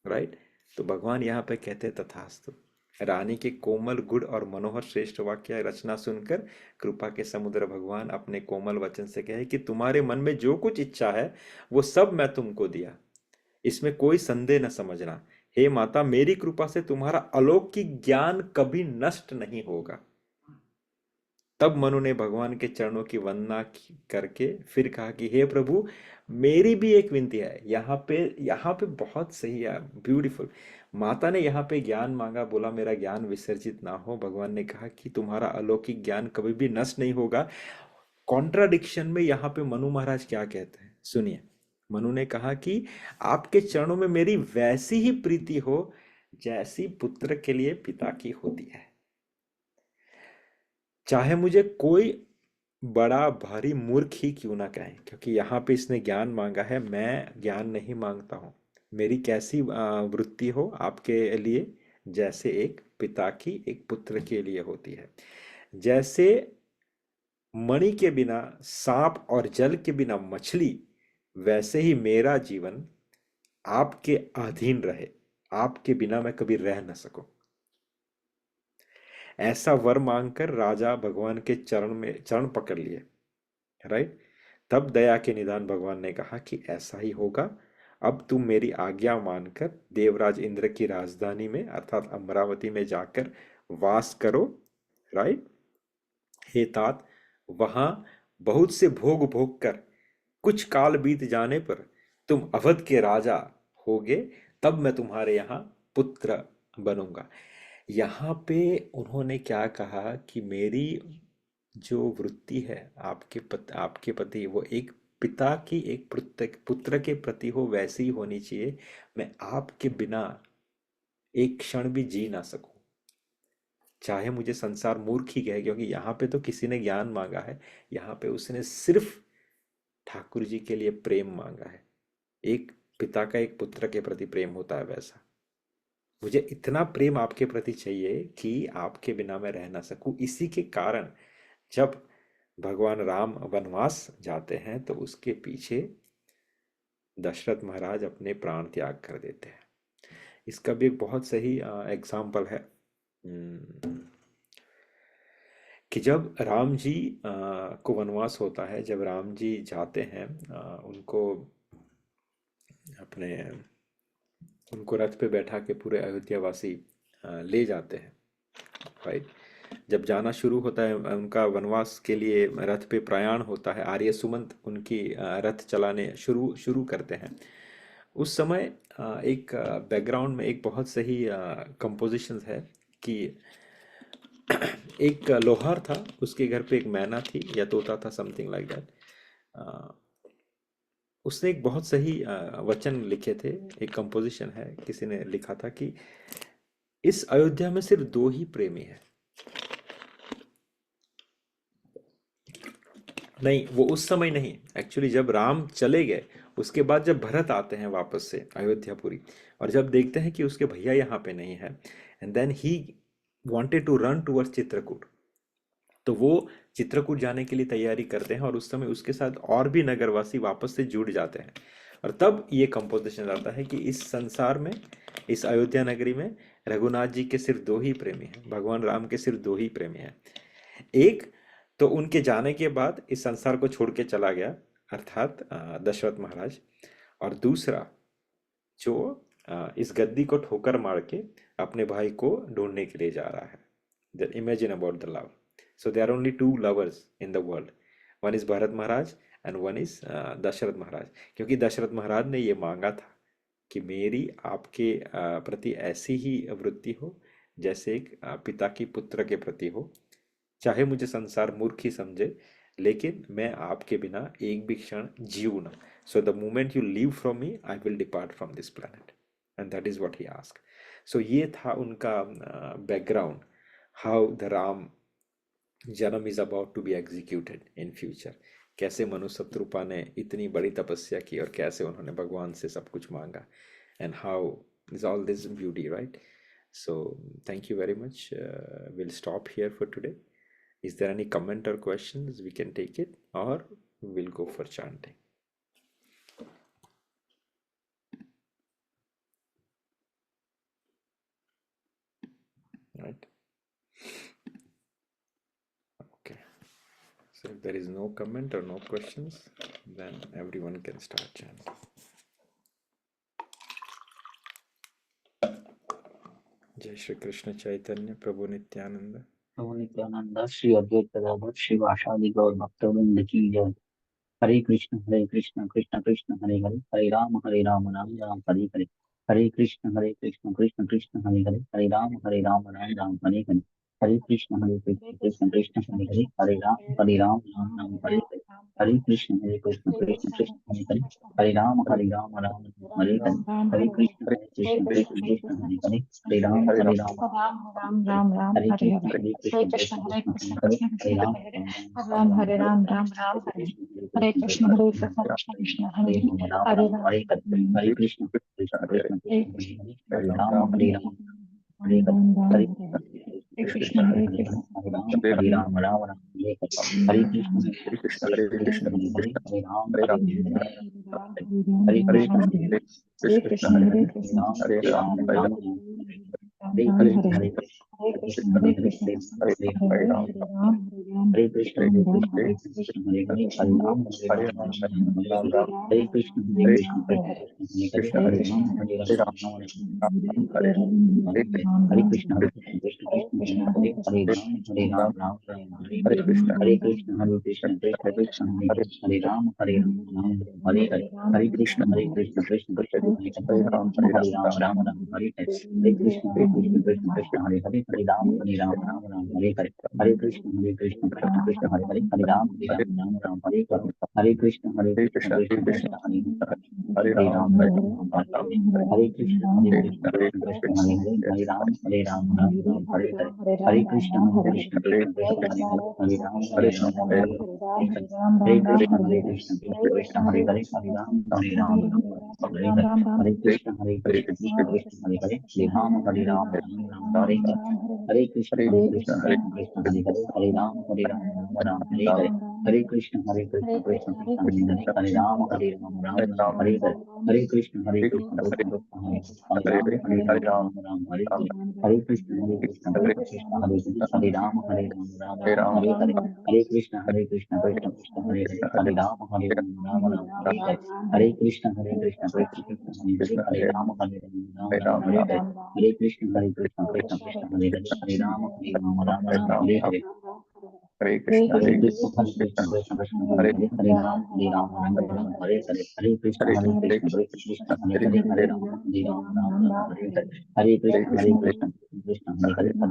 राइट। तो भगवान यहाँ पे कहते तथास्तु। रानी के कोमल गुड़ और मनोहर श्रेष्ठ वाक्य रचना सुनकर कृपा के समुद्र भगवान अपने कोमल वचन से कहे कि तुम्हारे मन में जो कुछ इच्छा है वो सब मैं तुमको दिया, इसमें कोई संदेह न समझना। हे माता, मेरी कृपा से तुम्हारा अलौकिक ज्ञान कभी नष्ट नहीं होगा। तब मनु ने भगवान के चरणों की वंदना करके फिर कहा कि हे प्रभु, मेरी भी एक विनती है। यहाँ पे बहुत सही है, ब्यूटीफुल। माता ने यहाँ पे ज्ञान मांगा, बोला मेरा ज्ञान विसर्जित ना हो। भगवान ने कहा कि तुम्हारा अलौकिक ज्ञान कभी भी नष्ट नहीं होगा। कॉन्ट्राडिक्शन में यहाँ पे मनु महाराज क्या कहते हैं, सुनिए। मनु ने कहा कि आपके चरणों में मेरी वैसी ही प्रीति हो जैसी पुत्र के लिए पिता की होती है। चाहे मुझे कोई बड़ा भारी मूर्ख ही क्यों ना कहे, क्योंकि यहाँ पे इसने ज्ञान मांगा है, मैं ज्ञान नहीं मांगता हूँ। मेरी कैसी वृत्ति हो आपके लिए, जैसे एक पिता की एक पुत्र के लिए होती है। जैसे मणि के बिना सांप और जल के बिना मछली, वैसे ही मेरा जीवन आपके अधीन रहे, आपके बिना मैं कभी रह न सकूं। ऐसा वर मांगकर राजा भगवान के चरण पकड़ लिए। राइट। तब दया के निदान भगवान ने कहा कि ऐसा ही होगा। अब तुम मेरी आज्ञा मानकर देवराज इंद्र की राजधानी में अर्थात अमरावती में जाकर वास करो। राइट। हे तात, वहां बहुत से भोग भोग कर कुछ काल बीत जाने पर तुम अवध के राजा होगे, तब मैं तुम्हारे यहाँ पुत्र बनूंगा। यहाँ पे उन्होंने क्या कहा कि मेरी जो वृत्ति है आपके पति वो एक पिता की एक पुत्र के प्रति हो, वैसी ही होनी चाहिए। मैं आपके बिना एक क्षण भी जी ना सकूं, चाहे मुझे संसार मूर्ख ही कहे, क्योंकि यहाँ पे तो किसी ने ज्ञान मांगा है, यहाँ पे उसने सिर्फ ठाकुर जी के लिए प्रेम मांगा है। एक पिता का एक पुत्र के प्रति प्रेम होता है वैसा। मुझे इतना प्रेम आपके प्रति चाहिए कि आपके बिना मैं रह ना सकूं। इसी के कारण जब भगवान राम वनवास जाते हैं तो उसके पीछे दशरथ महाराज अपने प्राण त्याग कर देते हैं। इसका भी एक बहुत सही एग्जाम्पल है कि जब राम जी को वनवास होता है, जब राम जी जाते हैं उनको रथ पे बैठा के पूरे अयोध्यावासी ले जाते हैं। राइट। जब जाना शुरू होता है उनका वनवास के लिए, रथ पे प्रयाण होता है, आर्य सुमंत उनकी रथ चलाने शुरू करते हैं। उस समय एक बैकग्राउंड में एक बहुत सही कंपोजिशन है कि एक लोहार था, उसके घर पे एक मैना थी या तोता था, समथिंग लाइक दैट। उसने एक बहुत सही वचन लिखे थे, एक कंपोजिशन है, किसी ने लिखा था कि इस अयोध्या में सिर्फ दो ही प्रेमी हैं। नहीं, वो उस समय नहीं, एक्चुअली जब राम चले गए उसके बाद जब भरत आते हैं वापस से अयोध्यापुरी, और जब देखते हैं कि उसके भैया यहाँ पे नहीं है, and then he wanted to run towards Chitrakoot, तो वो चित्रकूट जाने के लिए तैयारी करते हैं, और उस समय उसके साथ और भी नगरवासी वापस से जुड़ जाते हैं। और तब ये कंपोजिशन आता है कि इस संसार में, इस अयोध्या नगरी में रघुनाथ जी के सिर्फ दो ही प्रेमी हैं, भगवान राम के सिर्फ दो ही प्रेमी हैं। एक तो उनके जाने के बाद इस संसार को छोड़ के चला गया अर्थात दशरथ महाराज, और दूसरा जो इस गद्दी को ठोकर मार के अपने भाई को ढूंढने के लिए जा रहा है। Imagine about the love. So there are only two lovers in the world. One is Bharat Maharaj and one is Dasharath Maharaj. क्योंकि दशरथ महाराज ने ये मांगा था कि मेरी आपके प्रति ऐसी ही वृत्ति हो जैसे एक पिता की पुत्र के प्रति हो, चाहे मुझे संसार मूर्ख ही समझे, लेकिन मैं आपके बिना एक भी क्षण जीऊँ ना। So the moment you leave from me, I will depart from this planet. And that is what he asked. So ये था उनका बैकग्राउंड, how the Ram जन्म is about to be executed in future. कैसे मनु शत्रुपा ने इतनी बड़ी तपस्या की और कैसे उन्होंने भगवान से सब कुछ मांगा, and how is all this beauty, right. So thank you very much. Will stop here for today. Is there any comment or questions? We can take it, or we'll go for chanting. Right. Okay. So if there is no comment or no questions, then everyone can start chanting. जय श्री कृष्ण चैतन्य प्रभु नित्यानंद प्रभु नित्यानंद श्री अद्वैत गदाधर श्री वासादि गौर भक्तवृंद की जय। हरे कृष्ण कृष्ण कृष्ण हरे हरे, हरे राम राम राम हरे हरे, हरे कृष्ण कृष्ण कृष्ण हरे हरे, हरे राम राम राम हरे हरे, हरे कृष्ण कृष्ण कृष्ण हरे हरे, हरे राम राम हरे हरे, हरे कृष्ण कृष्ण कृष्ण हरे हरे, हरे राम राम हरे हरे, हरे कृष्ण कृष्ण हरे हरे, हरे राम राम राम राम हरे हरे कृष्ण हरे, कृष्ण हरे कृष्ण कृष्ण हरे कृष्ण हरे, कृष्ण हरे कृष्ण राम हरे राम राम राम हरे, हरे कृष्ण कृष्ण कृष्ण हरे हरे, हरे राम हरे कृष्ण कृष्ण कृष्ण हरे हरे कृष्ण हरे, हरे हरे राम राम राम हरे राम राम हरे हरे, राम राम हरे हरे हरे, हरे कृष्ण कृष्ण कृष्ण कृष्ण हरे हरे राम राम हरे हरे, हरे कृष्ण हरे कृष्ण कृष्ण हरे कृष्ण कृष्ण हरे हरे, हरे राम हरे राम हरे हरे कृष्ण कृष्ण कृष्ण हरे कृष्ण कृष्ण हरे हरे हरे हरे कृष्ण राम हरे कृष्ण राम कृष्ण हरे हरे राम राम हरे राम हरे हरे, हरे हरे कृष्ण कृष्ण हरे हरे कृष्ण कृष्ण हरे कृष्ण हरे हरे राम हरे कृष्ण हरे राम राम हरे हरे, कृष्ण हरे हरे हरे, कृष्ण हरे हरे राम कृष्ण हरे कृष्ण राम कृष्ण हरे, राम राम हरे हरे कृष्ण हरे राम कृष्ण हरे, हरे कृष्ण हरे हरे कृष्ण हरे हरे राम कृष्ण हरे हरे हरे राम कृष्ण हरे, कृष्ण हरे कृष्ण कृष्ण हरे हरे हरे, कृष्ण हरे कृष्ण कृष्ण राम राम हरे हरे हरे, कृष्ण हरे कृष्ण कृष्ण हरे कृष्ण हरे हरे हरे, हरे राम हरे हरे, हरे कृष्ण कृष्ण कृष्ण कृष्ण हरे हरे हरे, हरे हरे राम हरे हरे, हरे कृष्ण कृष्ण कृष्ण हरे हरे, हरे राम हरे हरे, हरे कृष्ण कृष्ण कृष्ण हरे हरे, हरे राम राम हरे हरे, हरे कृष्ण कृष्ण कृष्ण हरे हरे, हरे हरे राम राम हरे राम हरे कृष्ण हरे कृष्ण कृष्ण हरे हरे, हरे राम हरे हरे, हरे कृष्ण कृष्ण हरे कृष्ण कृष्ण हरे हरे, हरे राम हरे हरे हरे, हरे कृष्ण कृष्ण हरे हरे, हरे राम हरे हरे, हरे कृष्ण हरे कृष्ण कृष्ण हरे हरे, हरे राम हरे हरे, हरे कृष्ण हरे कृष्ण कृष्ण हरे हरे, हरे राम हरे हरे, हरे कृष्ण कृष्ण कृष्ण हरे हरे, हरे राम हरे हरे, हरे कृष्ण कृष्ण कृष्ण हरे हरे राम हरे हरे, हरे कृष्ण कृष्ण हरे हरे, हरे राम हरे हरे, हरे कृष्ण कृष्ण कृष्ण हरे हरे, हरे राम हरे हरे, हरे कृष्ण कृष्ण कृष्ण हरे हरे, हरे राम हरे हरे, हरे कृष्ण कृष्ण कृष्ण हरे हरे, हरे राम हरे हरे, हरे हरे कृष्ण हरे हरे कृष्ण कृष्ण हरे कृष्ण कृष्ण कृष्ण कृष्ण कृष्ण हरे हरे हरे, हरे हरे राम राम हरे राम राम राम हरे हरे, हरे हरे कृष्ण हरे कृष्ण कृष्ण कृष्ण कृष्ण हरे कृष्ण हरे, हरे हरे हरे राम हरे हरे, हरे हरे कृष्ण कृष्ण कृष्ण हरे हरे, हरे हरे राम हरे राम हरे हरे राम हरे, राम हरे राम हरे कृष्ण हरे, कृष्ण कृष्ण हरे हरे, कृष्ण हरे राम हरे हरे हरे, हरे कृष्ण कृष्ण हरे कृष्ण कृष्ण हरे हरे, हरे कृष्ण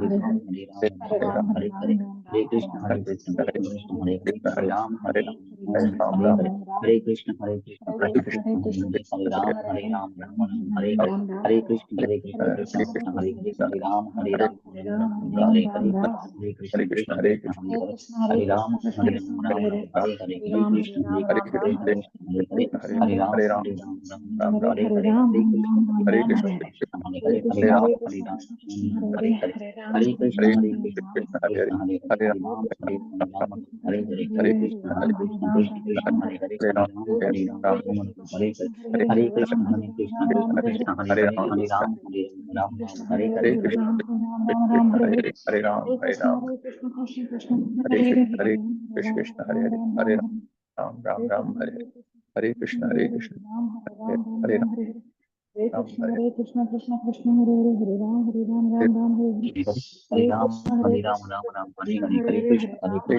राम हरे हरे हरे, राम राम हरे हरे, कृष्ण हरे कृष्ण कृष्ण हरे कृष्ण हरे कृष्ण हरे, कृष्ण हरे कृष्ण राम हरे राम हरे राम हरे, राम हरे, हरे हरे कृष्ण कृष्ण कृष्ण हरे कृष्ण कृष्ण हरे हरे हरे, कृष्ण हरे राम कृष्ण कृष्ण हरे हरे, हरे हरे, हरे हरे कृष्ण हरे राम कृष्ण राम कृष्ण हरे, कृष्ण हरे हरे, हरे कृष्ण हरे राम हरे राम राम हरे राम हरे हरे हरे, राम हरे राम कृष्ण राम हरे राम कृष्ण हरे, कृष्ण हरे हरे राम कृष्ण कृष्ण हरे हरे हरे, हरे, हरे राम हरे कृष्ण हरे राम राम कृष्ण हरे, हरे कृष्ण हरे हरे, हरे हरे राम राम हरे कृष्ण हरे, कृष्ण हरे हरे हरे कृष्ण राम हरे राम कृष्ण राम हरे हरे, हरे, हरे हरे राम राम हरे हरे कृष्ण राम हरे हरे, हरे हरे राम कृष्ण हरे राम कृष्ण हरे, कृष्ण हरे हरे हरे, राम हरे राम कृष्ण हरे हरे हरे, हरे, हरे हरे कृष्ण राम हरे राम कृष्ण हरे, हरे राम हरे हरे राम कृष्ण कृष्ण कृष्ण हरे हरे हरे, कृष्ण हरे हरे राम हरे कृष्ण राम कृष्ण राम हरे राम हरे राम राम हरे, राम राम हरे राम कृष्ण हरे हरे कृष्ण हरे हरे कृष्ण राम हरे हरे राम राम हरे राम हरे, हरे राम कृष्ण हरे हरे कृष्ण कृष्ण कृष्ण हरे हरे, हरे राम हरे राम राम हरे, हरे हरे राम कृष्ण हरे राम कृष्ण राम राम कृष्ण हरे कृष्ण हरे, हरे हरे हरे, कृष्ण हरे राम हरे राम कृष्ण राम हरे हरे, हरे हरे हरे राम राम कृष्ण हरे हरे कृष्ण हरे हरे, कृष्ण हरे हरे हरे, कृष्ण हरे राम कृष्ण राम हरे हरे, हरे हरे, हरे राम हरे राम कृष्ण हरे कृष्ण हरे, हरे हरे कृष्ण कृष्ण हरे कृष्ण राम हरे राम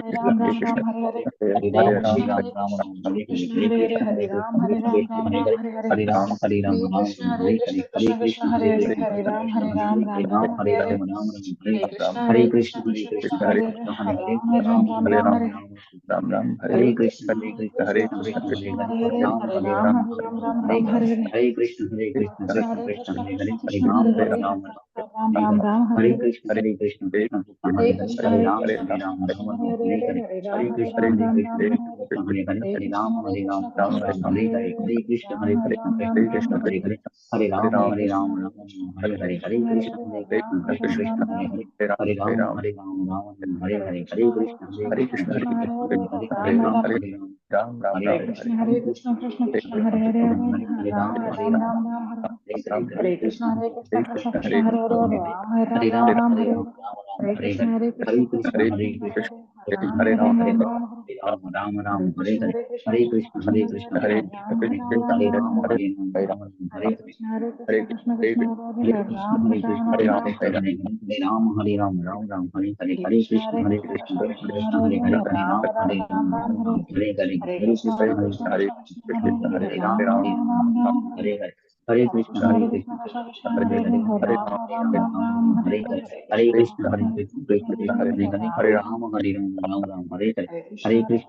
हरे, हरे हरे हरे, राम हरे हरे हरे, कृष्ण हरे हरे कृष्ण कृष्ण कृष्ण हरे हरे हरे, कृष्ण हरे हरे हरे, राम हरे राम हरे राम हरे, राम राम हरे हरे हरे कृष्ण कृष्ण हरे हरे कृष्ण कृष्ण कृष्ण कृष्ण हरे कृष्ण हरे, हरे हरे हरे, हरे राम हरे राम राम हरे राम हरे, हरे हरे, हरे कृष्ण हरे कृष्ण हरे कृष्ण कृष्ण हरे हरे, कृष्ण हरे कृष्ण हरे हरे हरे, राम हरे हरे हरे, राम हरे हरे हरे, कृष्ण कृष्ण हरे कृष्ण हरे हरे हरे, कृष्ण हरे हरे राम हरे कृष्ण राम कृष्ण हरे कृष्ण हरे हरे, हरे, हरे हरे हरे राम कृष्ण राम हरे राम कृष्ण हरे कृष्ण हरे हरे हरे राम राम राम हरे हरे हरे कृष्ण कृष्ण कृष्ण हरे हरे हरे राम राम हरे हरे हरे कृष्ण कृष्ण हरे हरे हरे राम राम हरे हरे हरे कृष्ण कृष्ण हरे हरे हरे राम हरे हरे हरे कृष्ण कृष्ण कृष्ण हरे हरे हरे राम हरे राम राम राम राम हरे हरे कृष्ण कृष्ण कृष्ण कृष्ण हरे हरे हरे राम हरे हरे राम राम राम हरे हरे हरे कृष्ण हरे कृष्ण कृष्ण हरे कृष्ण कृष्ण हरे राम हरे राम हरे राम हरे राम राम राम हरे हरे कृष्ण हरे कृष्ण हरे कृष्ण कृष्ण कृष्ण कृष्ण हरे हरे राम राम राम हरे राम राम हरे हरे हरे कृष्ण कृष्ण कृष्ण हरे हरे कृष्ण राम हरे राम कृष्ण राम कृष्ण राम कृष्ण हरे राम राम हरे हरे हरे कृष्ण कृष्ण कृष्ण हरे हरे हरे राम हरे हरे हरे हरे कृष्ण कृष्ण कृष्ण कृष्ण कृष्ण हरे हरे हरे राम राम राम राम हरे हरे हरे हरे कृष्ण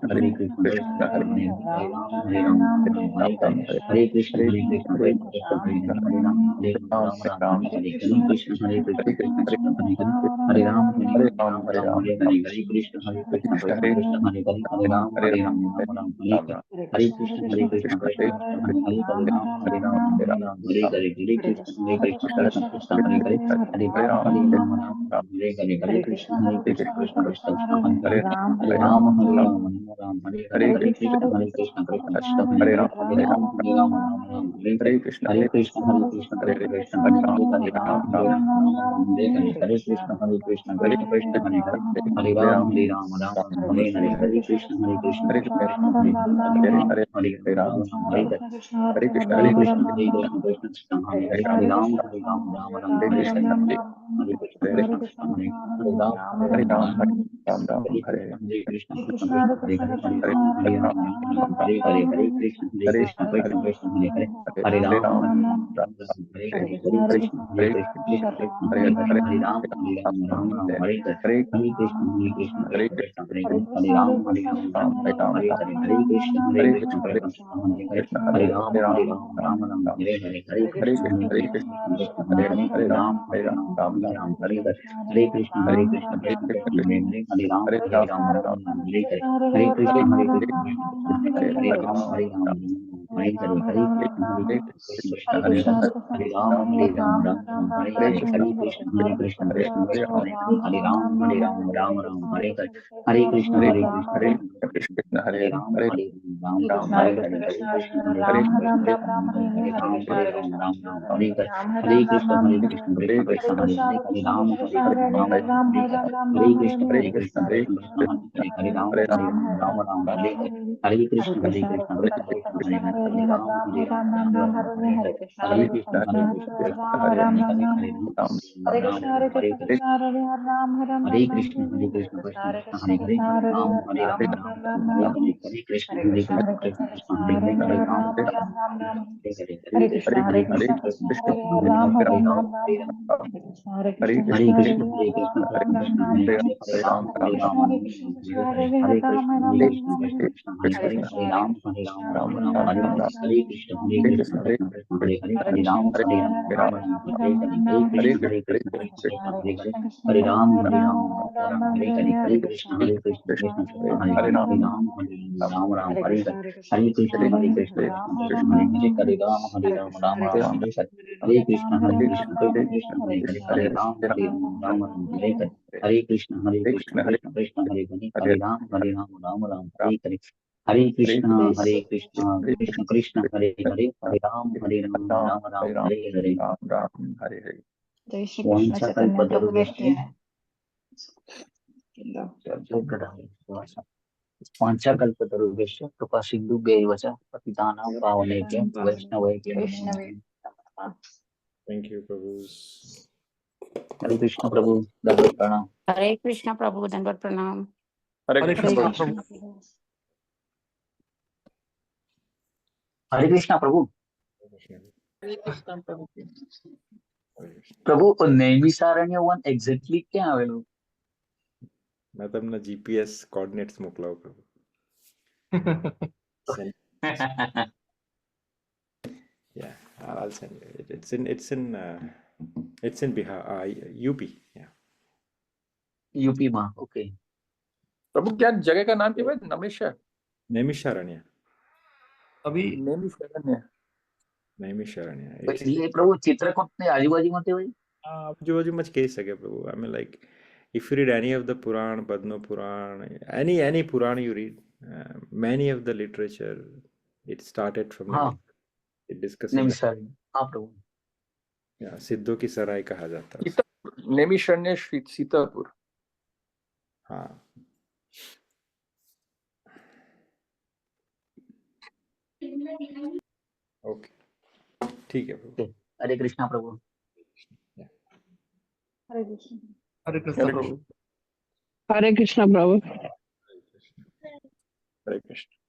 कृष्ण कृष्ण कृष्ण कृष्ण कृष्ण हरे हरे हरे हरे हरे राम राम राम राम हरे हरे हरे हरे कृष्ण कृष्ण कृष्ण हरे हरे हरे राम राम हरे हरे हरे कृष्ण कृष्ण कृष्ण कृष्ण हरे हरे हरे राम हरे हरे हरे कृष्ण कृष्ण कृष्ण हरे हरे हरे राम हरे कृष्ण हरे कृष्ण कृष्ण हरे हरे हरे राम हरे हरे हरे कृष्ण कृष्ण हरे हरे हरे राम हरे हरे हरे कृष्ण कृष्ण हरे हरे हरे राम हरे हरे हरे कृष्ण कृष्ण हरे हरे हरे राम हरे हरे कृष्ण कृष्ण हरे हरे हरे राम हरे हरे कृष्ण हरे हरे हरे कृष्ण कृष्ण हरे कृष्ण हरे हरे राम हरे हरे कृष्ण हरे हरे कृष्ण कृष्ण हरे हरे राम हरे कृष्ण हरे कृष्ण हरे कृष्ण कृष्ण कृष्ण हरे हरे कृष्ण हरे कृष्ण हरे कृष्ण हरे राम हरे कृष्ण कृष्ण हरे हरे हरे राम हरे कृष्ण कृष्ण हरे हरे राम हरे कृष्ण कृष्ण हरे हरे राम हरे कृष्ण हरे राम हरे हरे कृष्ण हरे राम हरे कृष्ण कृष्ण हरे हरे राम हरे कृष्ण हरे राम हरे कृष्ण हरे राम हरे कृष्ण हरे राम हरे कृष्ण हरे राम हरे कृष्ण कृष्ण हरे हरे कृष्ण राम हरे कृष्ण कृष्ण हरे हरे कृष्ण कृष्ण हरे राम हरे कृष्ण हरे कृष्ण कृष्ण हरे राम राम राम राम हरे कृष्ण राम राम राम हरे कृष्ण हरे राम राम राम हरे कृष्ण हरे कृष्ण हरे राम राम राम हरे कृष्ण कृष्ण हरे राम राम राम हरे कृष्ण कृष्ण हरे हरे राम राम राम राम हरे कृष्ण हरे कृष्ण कृष्ण कृष्ण कृष्ण हरे हरे राम हरे राम राम हरे हरे कृष्ण हरे कृष्ण कृष्ण हरे कृष्ण राम कृष्ण राम हरे राम हरे हरे कृष्ण कृष्ण हरे राम हरे राम कृष्ण राम कृष्ण हरे हरे कृष्ण हरे कृष्ण हरे हरे कृष्ण कृष्ण कृष्ण हरे हरे राम हरे हरे हरे कृष्ण कृष्ण हरे राम हरे हरे जय श्री कृष्ण चैतन्य प्रभु वांछाकल्पतरुभ्यश्च वांछाकल्पतरुभ्यश्च कृपा सिन्धुभ्यैव च पतितानां पावनेभ्यो वैष्णवेभ्यो नमो नमः। थैंक यू प्रभु। हरे कृष्ण प्रभु, दंडवत प्रणाम। हरे कृष्ण प्रभु, दंडवत प्रणाम। हरे हरे कृष्ण प्रभु। कृष्ण प्रभु। हरे कृष्ण प्रभु। પ્રભુ નૈમિષારણ્ય વન એક્ઝેક્ટલી ક્યાં આવેલું? मैं તમને जीपीएस कोऑर्डिनेट्स મોકલાવું પ્રભુ। Yeah, I'll send you. It's in Bihar, UP. Yeah. UP માં, ओके। प्रभु क्या जगह का नाम क्या है? नमेश है? नैमिषारण्य अभी नैमिषारण्य नैमिषारण्य ये प्रभु चित्रकूट ने आजूबाजूमध्ये भाई આજુબાજુમાં જ કહી શકે પ્રભુ. I mean, like, if you read any of the Puran, Padma Puran, any Puran you read, many of the literature, it started from हाँ it discussing the, नैमिषारण्य हाँ प्रभु yeah, सिद्धों की सराय कहा जाता है उसे. सीतापुर, नैमिषारण्य सीतापुर. हाँ. ओके, ठीक है प्रभु. हरे कृष्णा प्रभु. हरे कृष्ण. हरे कृष्ण प्रभु. हरे कृष्णा प्रभु. हरे कृष्ण.